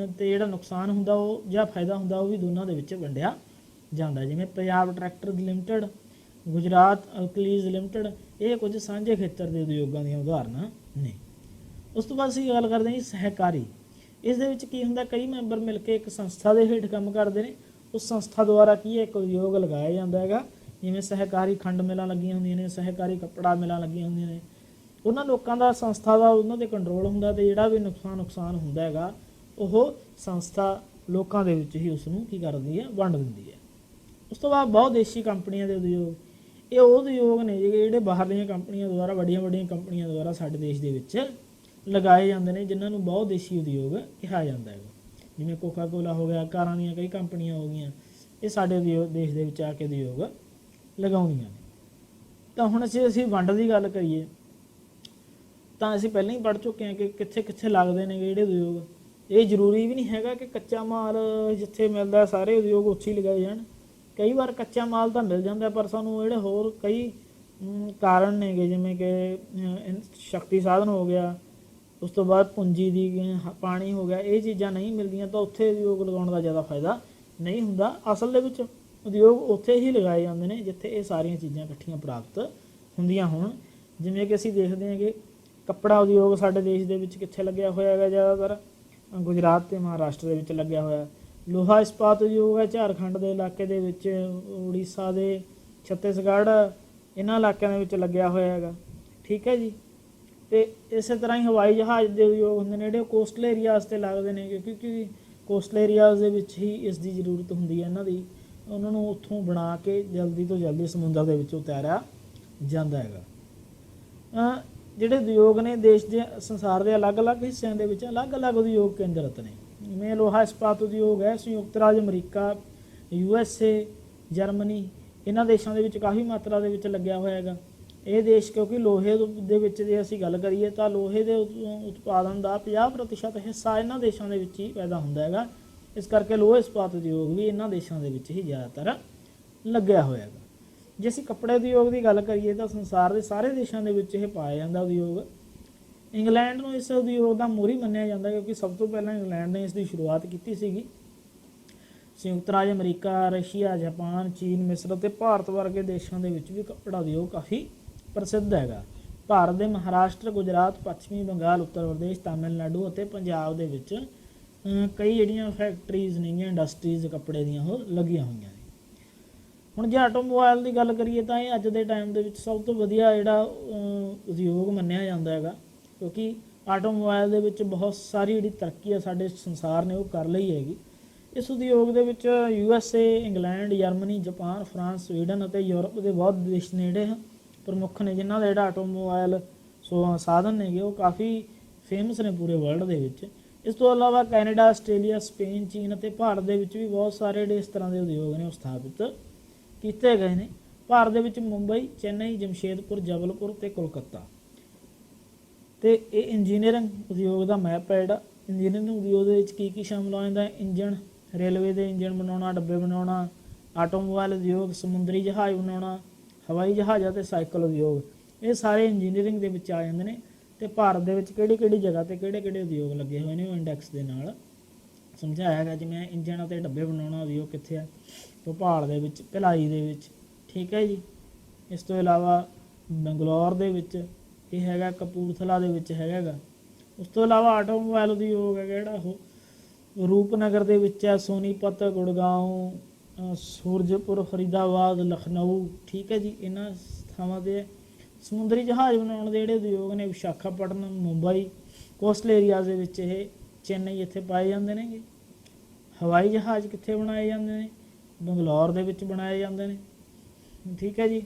ਅਤੇ ਜਿਹੜਾ ਨੁਕਸਾਨ ਹੁੰਦਾ ਉਹ ਜਾਂ ਫਾਇਦਾ ਹੁੰਦਾ ਉਹ ਵੀ ਦੋਨਾਂ ਦੇ ਵਿੱਚ ਵੰਡਿਆ ਜਾਂਦਾ। ਜਿਵੇਂ Punjab tractor limited, Gujarat alkalies limited, ਇਹ ਕੁਝ ਸਾਂਝੇ ਖੇਤਰ ਦੇ ਉਦਯੋਗਾਂ ਦੀਆਂ ਉਦਾਹਰਨਾਂ ਨੇ। ਉਸ ਤੋਂ ਬਾਅਦ ਅਸੀਂ ਗੱਲ ਕਰਦੇ ਹਾਂ ਜੀ ਸਹਿਕਾਰੀ। ਇਸ ਦੇ ਵਿੱਚ ਕੀ ਹੁੰਦਾ, ਕਈ ਮੈਂਬਰ ਮਿਲ ਕੇ ਇੱਕ ਸੰਸਥਾ ਦੇ ਹੇਠ ਕੰਮ ਕਰਦੇ ਨੇ। ਉਸ ਸੰਸਥਾ ਦੁਆਰਾ ਕੀ ਹੈ, ਇੱਕ ਉਦਯੋਗ ਲਗਾਇਆ ਜਾਂਦਾ ਹੈਗਾ। ਜਿਵੇਂ ਸਹਿਕਾਰੀ ਖੰਡ ਮਿਲਾਂ ਲੱਗੀਆਂ ਹੁੰਦੀਆਂ ਨੇ, ਸਹਿਕਾਰੀ ਕੱਪੜਾ ਮਿਲਾਂ ਲੱਗੀਆਂ ਹੁੰਦੀਆਂ ਨੇ। ਉਹਨਾਂ ਲੋਕਾਂ ਦਾ ਸੰਸਥਾ ਦਾ ਉਹਨਾਂ 'ਤੇ ਕੰਟਰੋਲ ਹੁੰਦਾ, ਅਤੇ ਜਿਹੜਾ ਵੀ ਨੁਕਸਾਨ ਹੁੰਦਾ ਹੈਗਾ ਉਹ ਸੰਸਥਾ ਲੋਕਾਂ ਦੇ ਵਿੱਚ ਹੀ ਉਸ ਨੂੰ ਕੀ ਕਰਦੀ ਹੈ, ਵੰਡ ਦਿੰਦੀ ਹੈ। ਉਸ ਤੋਂ ਬਾਅਦ ਬਹੁਦੇਸ਼ੀ ਕੰਪਨੀਆਂ ਦੇ ਉਦਯੋਗ, ਇਹ ਉਹ ਉਦਯੋਗ ਨੇ ਜਿਹੜੇ ਬਾਹਰਲੀਆਂ ਕੰਪਨੀਆਂ ਦੁਆਰਾ, ਵੱਡੀਆਂ ਕੰਪਨੀਆਂ ਦੁਆਰਾ ਸਾਡੇ ਦੇਸ਼ ਦੇ ਵਿੱਚ ਲਗਾਏ ਜਾਂਦੇ ਨੇ, ਜਿਨ੍ਹਾਂ ਨੂੰ ਬਹੁਦੇਸ਼ੀ ਉਦਯੋਗ ਕਿਹਾ ਜਾਂਦਾ ਹੈਗਾ। ਜਿਵੇਂ ਕੋਕਾ ਕੋਲਾ ਹੋ ਗਿਆ, ਕਾਰਾਂ ਦੀਆਂ ਕਈ ਕੰਪਨੀਆਂ ਹੋ ਗਈਆਂ, ਇਹ ਸਾਡੇ ਦੇਸ਼ ਦੇ ਵਿੱਚ ਆ ਕੇ ਉਦਯੋਗ ਲਗਾਉਂਦੀਆਂ ਨੇ। ਤਾਂ ਹੁਣ ਅਸੀਂ ਵੰਡ ਦੀ ਗੱਲ ਕਰੀਏ ਤਾਂ ਅਸੀਂ ਪਹਿਲਾਂ ਹੀ ਪੜ੍ਹ ਚੁੱਕੇ ਹਾਂ ਕਿ ਕਿੱਥੇ ਕਿੱਥੇ ਲੱਗਦੇ ਨੇ ਜਿਹੜੇ ਉਦਯੋਗ। ਇਹ ਜ਼ਰੂਰੀ ਵੀ ਨਹੀਂ ਹੈਗਾ ਕਿ ਕੱਚਾ ਮਾਲ ਜਿੱਥੇ ਮਿਲਦਾ ਸਾਰੇ ਉਦਯੋਗ ਉੱਥੇ ਹੀ ਲਗਾਏ ਜਾਣ। ਕਈ ਵਾਰ ਕੱਚਾ ਮਾਲ ਤਾਂ ਮਿਲ ਜਾਂਦਾ, ਪਰ ਸਾਨੂੰ ਜਿਹੜੇ ਹੋਰ ਕਈ ਕਾਰਨ ਨੇਗੇ, ਜਿਵੇਂ ਕਿ ਸ਼ਕਤੀ ਸਾਧਨ ਹੋ ਗਿਆ, ਉਸ ਤੋਂ ਬਾਅਦ ਪੂੰਜੀ ਦੀ, ਪਾਣੀ ਹੋ ਗਿਆ, ਇਹ ਚੀਜ਼ਾਂ ਨਹੀਂ ਮਿਲਦੀਆਂ, ਤਾਂ ਉੱਥੇ ਉਦਯੋਗ ਲਗਾਉਣ ਦਾ ਜ਼ਿਆਦਾ ਫਾਇਦਾ ਨਹੀਂ ਹੁੰਦਾ। ਅਸਲ ਦੇ ਵਿੱਚ ਉਦਯੋਗ ਉੱਥੇ ਹੀ ਲਗਾਏ ਜਾਂਦੇ ਨੇ ਜਿੱਥੇ ਇਹ ਸਾਰੀਆਂ ਚੀਜ਼ਾਂ ਇਕੱਠੀਆਂ ਪ੍ਰਾਪਤ ਹੁੰਦੀਆਂ ਹੋਣ। ਜਿਵੇਂ ਕਿ ਅਸੀਂ ਦੇਖਦੇ ਹਾਂ ਕਿ ਕੱਪੜਾ ਉਦਯੋਗ ਸਾਡੇ ਦੇਸ਼ ਦੇ ਵਿੱਚ ਕਿੱਥੇ ਲੱਗਿਆ ਹੋਇਆ ਹੈਗਾ, ਜ਼ਿਆਦਾਤਰ ਗੁਜਰਾਤ ਅਤੇ ਮਹਾਰਾਸ਼ਟਰ ਦੇ ਵਿੱਚ ਲੱਗਿਆ ਹੋਇਆ। ਲੋਹਾ ਇਸਪਾਤ ਉਦਯੋਗ ਹੈ ਝਾਰਖੰਡ ਦੇ ਇਲਾਕੇ ਦੇ ਵਿੱਚ, ਉੜੀਸਾ ਦੇ, ਛੱਤੀਸਗੜ੍ਹ, ਇਹਨਾਂ ਇਲਾਕਿਆਂ ਦੇ ਵਿੱਚ ਲੱਗਿਆ ਹੋਇਆ ਹੈਗਾ। ਠੀਕ ਹੈ ਜੀ। ਅਤੇ ਇਸੇ ਤਰ੍ਹਾਂ ਹੀ ਹਵਾਈ ਜਹਾਜ਼ ਦੇ ਉਦਯੋਗ ਹੁੰਦੇ ਨੇ ਜਿਹੜੇ ਕੋਸਟਲ ਏਰੀਆਜ਼ 'ਤੇ ਲੱਗਦੇ ਨੇ, ਕਿਉਂਕਿ ਕੋਸਟਲ ਏਰੀਆਜ਼ ਦੇ ਵਿੱਚ ਹੀ ਇਸ ਦੀ ਜ਼ਰੂਰਤ ਹੁੰਦੀ ਹੈ ਇਹਨਾਂ ਦੀ। ਉਹਨਾਂ ਨੂੰ ਉੱਥੋਂ ਬਣਾ ਕੇ ਜਲਦੀ ਤੋਂ ਜਲਦੀ ਸਮੁੰਦਰ ਦੇ ਵਿੱਚ ਉਤਾਰਿਆ ਜਾਂਦਾ ਹੈਗਾ। ਜਿਹੜੇ ਉਦਯੋਗ ਨੇ ਦੇਸ਼ ਦੇ ਸੰਸਾਰ ਦੇ ਅਲੱਗ-ਅਲੱਗ ਹਿੱਸਿਆਂ ਦੇ ਵਿੱਚ ਅਲੱਗ-ਅਲੱਗ ਉਦਯੋਗ ਕੇਂਦਰਿਤ ਨੇ। ਜਿਵੇਂ ਲੋਹਾ ਇਸਪਾਤ ਉਦਯੋਗ ਹੈ ਸੰਯੁਕਤ ਰਾਜ ਅਮਰੀਕਾ, USA, ਜਰਮਨੀ, ਇਹਨਾਂ ਦੇਸ਼ਾਂ ਦੇ ਵਿੱਚ ਕਾਫੀ ਮਾਤਰਾ ਦੇ ਵਿੱਚ ਲੱਗਿਆ ਹੋਇਆ ਹੈਗਾ। ਇਹ ਦੇਸ਼ ਕਿਉਂਕਿ ਲੋਹੇ ਦੇ ਵਿੱਚ ਜੇ ਅਸੀਂ ਗੱਲ ਕਰੀਏ ਤਾਂ ਲੋਹੇ ਦੇ ਉਤਪਾਦਨ ਦਾ 50% ਹਿੱਸਾ ਇਹਨਾਂ ਦੇਸ਼ਾਂ ਦੇ ਵਿੱਚ ਹੀ ਪੈਦਾ ਹੁੰਦਾ ਹੈਗਾ। ਇਸ ਕਰਕੇ ਲੋਹਾ ਇਸਪਾਤ ਉਦਯੋਗ ਵੀ ਇਹਨਾਂ ਦੇਸ਼ਾਂ ਦੇ ਵਿੱਚ ਹੀ ਜ਼ਿਆਦਾਤਰ ਲੱਗਿਆ ਹੋਇਆ ਹੈਗਾ। ਜੇ ਅਸੀਂ ਕੱਪੜੇ ਉਦਯੋਗ ਦੀ ਗੱਲ ਕਰੀਏ ਤਾਂ ਸੰਸਾਰ ਦੇ ਸਾਰੇ ਦੇਸ਼ਾਂ ਦੇ ਵਿੱਚ ਇਹ ਪਾਇਆ ਜਾਂਦਾ ਉਦਯੋਗ। ਇੰਗਲੈਂਡ ਨੂੰ ਇਸ ਉਦਯੋਗ ਦਾ ਮੋਹਰੀ ਮੰਨਿਆ ਜਾਂਦਾ ਕਿਉਂਕਿ ਸਭ ਤੋਂ ਪਹਿਲਾਂ ਇੰਗਲੈਂਡ ਨੇ ਇਸ ਦੀ ਸ਼ੁਰੂਆਤ ਕੀਤੀ ਸੀਗੀ। ਸੰਯੁਕਤ ਰਾਜ ਅਮਰੀਕਾ, ਰਸ਼ੀਆ, ਜਾਪਾਨ, ਚੀਨ, ਮਿਸਰ ਅਤੇ ਭਾਰਤ ਵਰਗੇ ਦੇਸ਼ਾਂ ਦੇ ਵਿੱਚ ਵੀ ਕੱਪੜਾ ਉਦਯੋਗ ਕਾਫੀ ਪ੍ਰਸਿੱਧ ਹੈਗਾ। ਭਾਰਤ ਦੇ ਮਹਾਰਾਸ਼ਟਰ, ਗੁਜਰਾਤ, ਪੱਛਮੀ ਬੰਗਾਲ, ਉੱਤਰ ਪ੍ਰਦੇਸ਼, ਤਾਮਿਲਨਾਡੂ ਅਤੇ ਪੰਜਾਬ ਦੇ ਵਿੱਚ ਕਈ ਜਿਹੜੀਆਂ ਫੈਕਟਰੀਜ਼ ਨੇਗੀਆਂ, ਇੰਡਸਟਰੀਜ਼ ਕੱਪੜੇ ਦੀਆਂ ਉਹ ਲੱਗੀਆਂ ਹੋਈਆਂ ਨੇ। ਹੁਣ ਜੇ ਆਟੋਮੋਬਾਈਲ ਦੀ ਗੱਲ ਕਰੀਏ ਤਾਂ ਇਹ ਅੱਜ ਦੇ ਟਾਈਮ ਦੇ ਵਿੱਚ ਸਭ ਤੋਂ ਵਧੀਆ ਜਿਹੜਾ ਉਦਯੋਗ ਮੰਨਿਆ ਜਾਂਦਾ ਹੈਗਾ, ਕਿਉਂਕਿ ਆਟੋਮੋਬਾਈਲ ਦੇ ਵਿੱਚ ਬਹੁਤ ਸਾਰੀ ਜਿਹੜੀ ਤਰੱਕੀ ਆ ਸਾਡੇ ਸੰਸਾਰ ਨੇ ਉਹ ਕਰ ਲਈ ਹੈਗੀ। ਇਸ ਉਦਯੋਗ ਦੇ ਵਿੱਚ USA, England, Germany, Japan, France, Sweden ਅਤੇ ਯੂਰਪ ਦੇ ਬਹੁਤ ਦੇਸ਼ ਨੇ ਜਿਹੜੇ ਪ੍ਰਮੁੱਖ ਨੇ, ਜਿਨ੍ਹਾਂ ਦਾ ਜਿਹੜਾ ਆਟੋਮੋਬਾਈਲ ਸਾਧਨ ਨੇਗੇ ਉਹ ਕਾਫੀ ਫੇਮਸ ਨੇ ਪੂਰੇ ਵਰਲਡ ਦੇ ਵਿੱਚ। ਇਸ ਤੋਂ ਇਲਾਵਾ ਕੈਨੇਡਾ, ਆਸਟ੍ਰੇਲੀਆ, ਸਪੇਨ, ਚੀਨ ਅਤੇ ਭਾਰਤ ਦੇ ਵਿੱਚ ਵੀ ਬਹੁਤ ਸਾਰੇ ਜਿਹੜੇ ਇਸ ਤਰ੍ਹਾਂ ਦੇ ਉਦਯੋਗ ਨੇ ਉਹ ਸਥਾਪਿਤ ਕੀਤੇ ਗਏ ਨੇ। ਭਾਰਤ ਦੇ ਵਿੱਚ ਮੁੰਬਈ, ਚੇਨਈ, ਜਮਸ਼ੇਦਪੁਰ, ਜਬਲਪੁਰ ਅਤੇ ਕੋਲਕਾਤਾ। ਅਤੇ ਇਹ ਇੰਜੀਨੀਅਰਿੰਗ ਉਦਯੋਗ ਦਾ ਮੈਪ ਹੈ ਜਿਹੜਾ। ਇੰਜੀਨੀਅਰਿੰਗ ਉਦਯੋਗ ਦੇ ਵਿੱਚ ਕੀ ਸ਼ਾਮਲ ਹੋ ਜਾਂਦਾ? ਇੰਜਣ, ਰੇਲਵੇ ਦੇ ਇੰਜਣ ਬਣਾਉਣਾ, ਡੱਬੇ ਬਣਾਉਣਾ, ਆਟੋਮੋਬਾਈਲ ਉਦਯੋਗ, ਸਮੁੰਦਰੀ ਜਹਾਜ਼ ਬਣਾਉਣਾ, ਹਵਾਈ ਜਹਾਜ਼ ਅਤੇ ਸਾਈਕਲ ਉਦਯੋਗ, ਇਹ ਸਾਰੇ ਇੰਜੀਨੀਅਰਿੰਗ ਦੇ ਵਿੱਚ ਆ ਜਾਂਦੇ ਨੇ। ਅਤੇ ਭਾਰਤ ਦੇ ਵਿੱਚ ਕਿਹੜੀ ਜਗ੍ਹਾ 'ਤੇ ਕਿਹੜੇ ਉਦਯੋਗ ਲੱਗੇ ਹੋਏ ਨੇ ਉਹ ਇੰਡੈਕਸ ਦੇ ਨਾਲ ਸਮਝਾਇਆ ਗਿਆ। ਜਿਵੇਂ ਇੰਜਣ ਅਤੇ ਡੱਬੇ ਬਣਾਉਣਾ ਉਦਯੋਗ ਕਿੱਥੇ ਆ? ਭੋਪਾਲ ਦੇ ਵਿੱਚ, ਭਿਲਾਈ ਦੇ ਵਿੱਚ। ਠੀਕ ਹੈ ਜੀ। ਇਸ ਤੋਂ ਇਲਾਵਾ ਬੰਗਲੌਰ ਦੇ ਵਿੱਚ ਇਹ ਹੈਗਾ, ਕਪੂਰਥਲਾ ਦੇ ਵਿੱਚ ਹੈਗਾ। ਉਸ ਤੋਂ ਇਲਾਵਾ ਆਟੋਮੋਬਾਈਲ ਉਦਯੋਗ ਹੈਗਾ ਜਿਹੜਾ ਉਹ ਰੂਪਨਗਰ ਦੇ ਵਿੱਚ ਹੈ, ਸੋਨੀਪਤ, ਗੁੜਗਾਉਂ, ਸੂਰਜਪੁਰ, ਫਰੀਦਾਬਾਦ, ਲਖਨਊ। ਠੀਕ ਹੈ ਜੀ, ਇਹਨਾਂ ਥਾਵਾਂ 'ਤੇ। ਸਮੁੰਦਰੀ ਜਹਾਜ਼ ਬਣਾਉਣ ਦੇ ਜਿਹੜੇ ਉਦਯੋਗ ਨੇ ਵਿਸ਼ਾਖਾਪਟਨਮ, ਮੁੰਬਈ, ਕੋਸਟਲ ਏਰੀਆਜ਼ ਦੇ ਵਿੱਚ ਇਹ ਚੇਨਈ ਇੱਥੇ ਪਾਏ ਜਾਂਦੇ ਨੇਗੇ। ਹਵਾਈ ਜਹਾਜ਼ ਕਿੱਥੇ ਬਣਾਏ ਜਾਂਦੇ ਨੇ? ਬੰਗਲੌਰ ਦੇ ਵਿੱਚ ਬਣਾਏ ਜਾਂਦੇ ਨੇ। ਠੀਕ ਹੈ ਜੀ।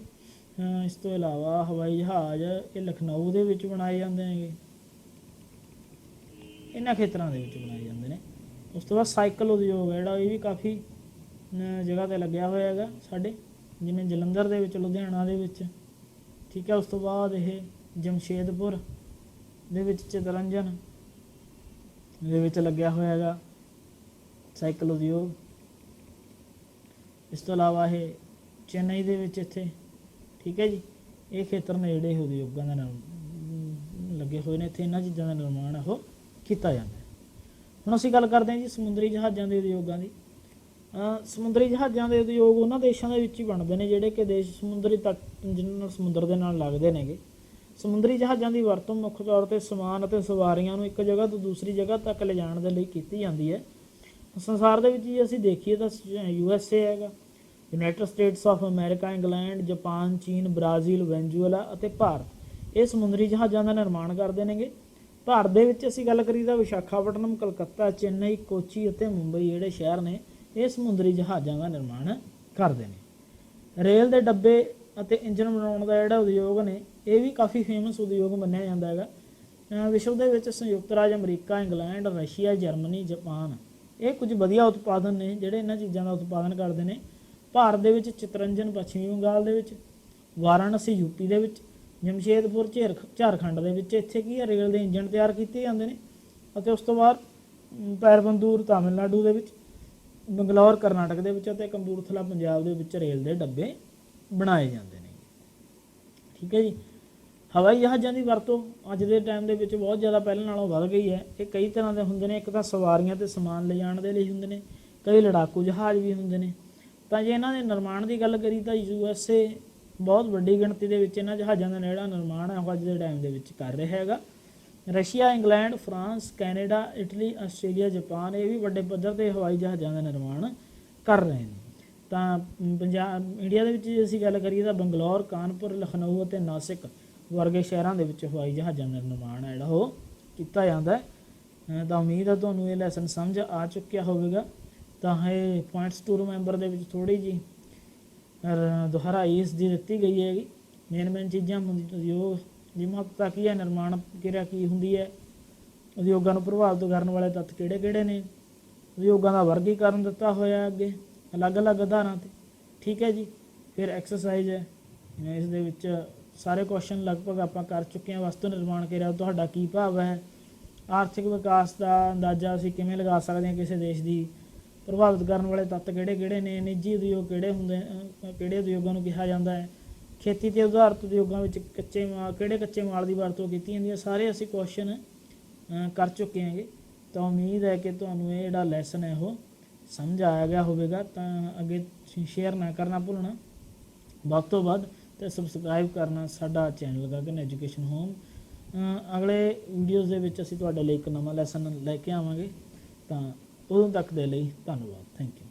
ਇਸ ਤੋਂ ਇਲਾਵਾ ਹਵਾਈ ਜਹਾਜ਼ ਇਹ ਲਖਨਊ ਦੇ ਵਿੱਚ ਬਣਾਏ ਜਾਂਦੇ ਨੇਗੇ, ਇਹਨਾਂ ਖੇਤਰਾਂ ਦੇ ਵਿੱਚ ਬਣਾਏ ਜਾਂਦੇ ਨੇ। ਉਸ ਤੋਂ ਬਾਅਦ ਸਾਈਕਲ ਉਦਯੋਗ ਹੈ ਜਿਹੜਾ, ਇਹ ਵੀ ਕਾਫੀ ਜਗ੍ਹਾ 'ਤੇ ਲੱਗਿਆ ਹੋਇਆ ਹੈਗਾ ਸਾਡੇ, ਜਿਵੇਂ ਜਲੰਧਰ ਦੇ ਵਿੱਚ, ਲੁਧਿਆਣਾ ਦੇ ਵਿੱਚ। ਠੀਕ ਹੈ। ਉਸ ਤੋਂ ਬਾਅਦ ਇਹ ਜਮਸ਼ੇਦਪੁਰ ਦੇ ਵਿੱਚ ਚਿਤਰੰਜਨ ਦੇ ਵਿੱਚ ਲੱਗਿਆ ਹੋਇਆ ਹੈਗਾ ਸਾਈਕਲ ਉਦਯੋਗ। ਇਸ ਤੋਂ ਇਲਾਵਾ ਇਹ ਚੇਨਈ ਦੇ ਵਿੱਚ ਇੱਥੇ, ਠੀਕ ਹੈ ਜੀ, ਇਹ ਖੇਤਰ ਨੇ ਜਿਹੜੇ ਉਦਯੋਗਾਂ ਦਾ ਲੱਗੇ ਹੋਏ ਨੇ, ਇੱਥੇ ਇਹਨਾਂ ਚੀਜ਼ਾਂ ਦਾ ਨਿਰਮਾਣ ਉਹ ਕੀਤਾ ਜਾਂਦਾ ਹੈ। ਹੁਣ ਅਸੀਂ ਗੱਲ ਕਰਦੇ ਹਾਂ ਜੀ ਸਮੁੰਦਰੀ ਜਹਾਜ਼ਾਂ ਦੇ ਉਦਯੋਗਾਂ ਦੀ। ਸਮੁੰਦਰੀ ਜਹਾਜ਼ਾਂ ਦੇ ਉਦਯੋਗ ਉਹਨਾਂ ਦੇਸ਼ਾਂ ਦੇ ਵਿੱਚ ਹੀ ਬਣਦੇ ਨੇ ਜਿਹੜੇ ਕਿ ਦੇਸ਼ ਸਮੁੰਦਰੀ ਤੱਟ ਜਿਹਨਾਂ ਨਾਲ ਸਮੁੰਦਰ ਦੇ ਨਾਲ ਲੱਗਦੇ ਨੇਗੇ। ਸਮੁੰਦਰੀ ਜਹਾਜ਼ਾਂ ਦੀ ਵਰਤੋਂ ਮੁੱਖ ਤੌਰ 'ਤੇ ਸਮਾਨ ਅਤੇ ਸਵਾਰੀਆਂ ਨੂੰ ਇੱਕ ਜਗ੍ਹਾ ਤੋਂ ਦੂਸਰੀ ਜਗ੍ਹਾ ਤੱਕ ਲਿਜਾਣ ਦੇ ਲਈ ਕੀਤੀ ਜਾਂਦੀ ਹੈ। ਸੰਸਾਰ ਦੇ ਵਿੱਚ ਜੇ ਅਸੀਂ ਦੇਖੀਏ ਤਾਂ USA ਹੈਗਾ, United States of America, England, Japan, ਚੀਨ, ਬ੍ਰਾਜ਼ੀਲ, ਵੈਨਜ਼ੂਏਲਾ ਅਤੇ ਭਾਰਤ ਇਹ ਸਮੁੰਦਰੀ ਜਹਾਜ਼ਾਂ ਦਾ ਨਿਰਮਾਣ ਕਰਦੇ ਨੇਗੇ। ਭਾਰਤ ਦੇ ਵਿੱਚ ਅਸੀਂ ਗੱਲ ਕਰੀਏ ਤਾਂ ਵਿਸ਼ਾਖਾਪਟਨਮ, ਕਲਕੱਤਾ, ਚੇਨਈ, ਕੋਚੀ ਅਤੇ ਮੁੰਬਈ ਜਿਹੜੇ ਸ਼ਹਿਰ ਨੇ ਇਹ ਸਮੁੰਦਰੀ ਜਹਾਜ਼ਾਂ ਦਾ ਨਿਰਮਾਣ ਕਰਦੇ ਨੇ। ਰੇਲ ਦੇ ਡੱਬੇ ਅਤੇ ਇੰਜਨ ਬਣਾਉਣ ਦਾ ਜਿਹੜਾ ਉਦਯੋਗ ਨੇ ਇਹ ਵੀ ਕਾਫੀ ਫੇਮਸ ਉਦਯੋਗ ਮੰਨਿਆ ਜਾਂਦਾ ਹੈਗਾ। ਵਿਸ਼ਵ ਦੇ ਵਿੱਚ ਸੰਯੁਕਤ ਰਾਜ America, England, Russia, Germany, Japan ਇਹ ਕੁਝ ਵਧੀਆ ਉਤਪਾਦਨ ਨੇ ਜਿਹੜੇ ਇਹਨਾਂ ਚੀਜ਼ਾਂ ਦਾ ਉਤਪਾਦਨ ਕਰਦੇ ਨੇ। ਭਾਰਤ ਦੇ ਵਿੱਚ ਚਿਤਰੰਜਨ ਪੱਛਮੀ ਬੰਗਾਲ ਦੇ ਵਿੱਚ, ਵਾਰਾਣਸੀ ਯੂਪੀ ਦੇ ਵਿੱਚ, ਜਮਸ਼ੇਦਪੁਰ ਝਾਰਖੰਡ ਦੇ ਵਿੱਚ ਇੱਥੇ ਕੀ ਹੈ ਰੇਲ ਦੇ ਇੰਜਣ ਤਿਆਰ ਕੀਤੇ ਜਾਂਦੇ ਨੇ। ਅਤੇ ਉਸ ਤੋਂ ਬਾਅਦ ਪੈਰਬੰਦੂਰ ਤਾਮਿਲਨਾਡੂ ਦੇ ਵਿੱਚ, ਬੰਗਲੌਰ ਕਰਨਾਟਕ ਦੇ ਵਿੱਚ ਅਤੇ ਕਪੂਰਥਲਾ ਪੰਜਾਬ ਦੇ ਵਿੱਚ ਰੇਲ ਦੇ ਡੱਬੇ ਬਣਾਏ ਜਾਂਦੇ ਨੇ, ਠੀਕ ਹੈ ਜੀ। ਹਵਾਈ ਜਹਾਜ਼ਾਂ ਦੀ ਵਰਤੋਂ ਅੱਜ ਦੇ ਟਾਈਮ ਦੇ ਵਿੱਚ ਬਹੁਤ ਜ਼ਿਆਦਾ ਪਹਿਲਾਂ ਨਾਲੋਂ ਵੱਧ ਗਈ ਹੈ। ਇਹ ਕਈ ਤਰ੍ਹਾਂ ਦੇ ਹੁੰਦੇ ਨੇ, ਇੱਕ ਤਾਂ ਸਵਾਰੀਆਂ ਅਤੇ ਸਮਾਨ ਲਿਜਾਣ ਦੇ ਲਈ ਹੁੰਦੇ ਨੇ, ਕਈ ਲੜਾਕੂ ਜਹਾਜ਼ ਵੀ ਹੁੰਦੇ ਨੇ। ਤਾਂ ਜੇ ਇਹਨਾਂ ਦੇ ਨਿਰਮਾਣ ਦੀ ਗੱਲ ਕਰੀ ਤਾਂ USA ਬਹੁਤ ਵੱਡੀ ਗਿਣਤੀ ਦੇ ਵਿੱਚ ਇਹਨਾਂ ਜਹਾਜ਼ਾਂ ਦਾ ਜਿਹੜਾ ਨਿਰਮਾਣ ਹੈ ਉਹ ਅੱਜ ਦੇ ਟਾਈਮ ਦੇ ਵਿੱਚ ਕਰ ਰਿਹਾ ਹੈਗਾ। Russia, England, France, Canada, Italy, Australia, Japan ਇਹ ਵੀ ਵੱਡੇ ਪੱਧਰ 'ਤੇ ਹਵਾਈ ਜਹਾਜ਼ਾਂ ਦਾ ਨਿਰਮਾਣ ਕਰ ਰਹੇ ਨੇ। ਤਾਂ ਇੰਡੀਆ ਦੇ ਵਿੱਚ ਜੇ ਅਸੀਂ ਗੱਲ ਕਰੀਏ ਤਾਂ ਬੰਗਲੌਰ, ਕਾਨਪੁਰ, ਲਖਨਊ ਅਤੇ ਨਾਸਿਕ ਵਰਗੇ ਸ਼ਹਿਰਾਂ ਦੇ ਵਿੱਚ ਹਵਾਈ ਜਹਾਜ਼ਾਂ ਦਾ ਨਿਰਮਾਣ ਹੈ ਜਿਹੜਾ ਉਹ ਕੀਤਾ ਜਾਂਦਾ ਹੈ। ਤਾਂ ਉਮੀਦ ਹੈ ਤੁਹਾਨੂੰ ਇਹ ਲੈਸਨ ਸਮਝ ਆ ਚੁੱਕਿਆ ਹੋਵੇਗਾ। ਤਾਂ ਇਹ ਪੁਆਇੰਟਸ ਟੂ ਰਿਮੈਂਬਰ ਦੇ ਵਿੱਚ ਥੋੜ੍ਹੀ ਜਿਹੀ ਦੁਹਰਾਈ ਇਸ ਦੀ ਦਿੱਤੀ ਗਈ ਹੈਗੀ। ਮੇਨ ਚੀਜ਼ਾਂ ਉਦਯੋਗ ਦੀ ਮਹੱਤਤਾ ਕੀ ਹੈ, ਨਿਰਮਾਣ ਕਿਰਿਆ ਕੀ ਹੁੰਦੀ ਹੈ, ਉਦਯੋਗਾਂ ਨੂੰ ਪ੍ਰਭਾਵਿਤ ਕਰਨ ਵਾਲੇ ਤੱਤ ਕਿਹੜੇ ਕਿਹੜੇ ਨੇ, ਉਦਯੋਗਾਂ ਦਾ ਵਰਗੀਕਰਨ ਦਿੱਤਾ ਹੋਇਆ ਅੱਗੇ ਅਲੱਗ-ਅਲੱਗ ਆਧਾਰਾਂ 'ਤੇ, ਠੀਕ ਹੈ ਜੀ। ਫਿਰ ਐਕਸਰਸਾਈਜ਼ ਹੈ, ਇਸ ਦੇ ਵਿੱਚ ਸਾਰੇ ਕੁਐਸਚਨ ਲਗਭਗ ਆਪਾਂ ਕਰ ਚੁੱਕੇ ਹਾਂ। ਵਸਤੂ ਨਿਰਮਾਣ ਕਿਰਿਆ ਤੁਹਾਡਾ ਕੀ ਭਾਵ ਹੈ, ਆਰਥਿਕ ਵਿਕਾਸ ਦਾ ਅੰਦਾਜ਼ਾ ਅਸੀਂ ਕਿਵੇਂ ਲਗਾ ਸਕਦੇ ਹਾਂ ਕਿਸੇ ਦੇਸ਼ ਦੀ, ਪ੍ਰਭਾਵਿਤ ਕਰਨ ਵਾਲੇ ਤੱਤ ਕਿਹੜੇ ਕਿਹੜੇ ਨੇ, ਨਿੱਜੀ ਉਦਯੋਗ ਕਿਹੜੇ ਹੁੰਦੇ, ਕਿਹੜੇ ਉਦਯੋਗਾਂ ਨੂੰ ਕਿਹਾ ਜਾਂਦਾ ਹੈ, ਖੇਤੀ ਅਤੇ ਉਦਾਰਤ ਉਦਯੋਗਾਂ ਵਿੱਚ ਕਿਹੜੇ ਕੱਚੇ ਮਾਲ ਦੀ ਵਰਤੋਂ ਕੀਤੀ ਜਾਂਦੀ ਹੈ, ਸਾਰੇ ਅਸੀਂ ਕੁਐਸਚਨ ਕਰ ਚੁੱਕੇ ਹੈਗੇ। ਤਾਂ ਉਮੀਦ ਹੈ ਕਿ ਤੁਹਾਨੂੰ ਇਹ ਜਿਹੜਾ ਲੈਸਨ ਹੈ ਉਹ ਸਮਝ ਆਇਆ ਗਿਆ ਹੋਵੇਗਾ। ਤਾਂ ਅੱਗੇ ਸ਼ੇਅਰ ਨਾ ਕਰਨਾ ਭੁੱਲਣਾ ਵੱਧ ਤੋਂ ਵੱਧ, ਅਤੇ ਸਬਸਕ੍ਰਾਈਬ ਕਰਨਾ ਸਾਡਾ ਚੈਨਲ ਗਗਨ ਐਜੂਕੇਸ਼ਨ ਹੋਮ। ਅਗਲੇ ਵੀਡੀਓਜ਼ ਦੇ ਵਿੱਚ ਅਸੀਂ ਤੁਹਾਡੇ ਲਈ ਇੱਕ ਨਵਾਂ ਲੈਸਨ ਲੈ ਕੇ ਆਵਾਂਗੇ। ਤਾਂ ਉਦੋਂ ਤੱਕ ਦੇ ਲਈ ਧੰਨਵਾਦ, ਥੈਂਕ ਯੂ।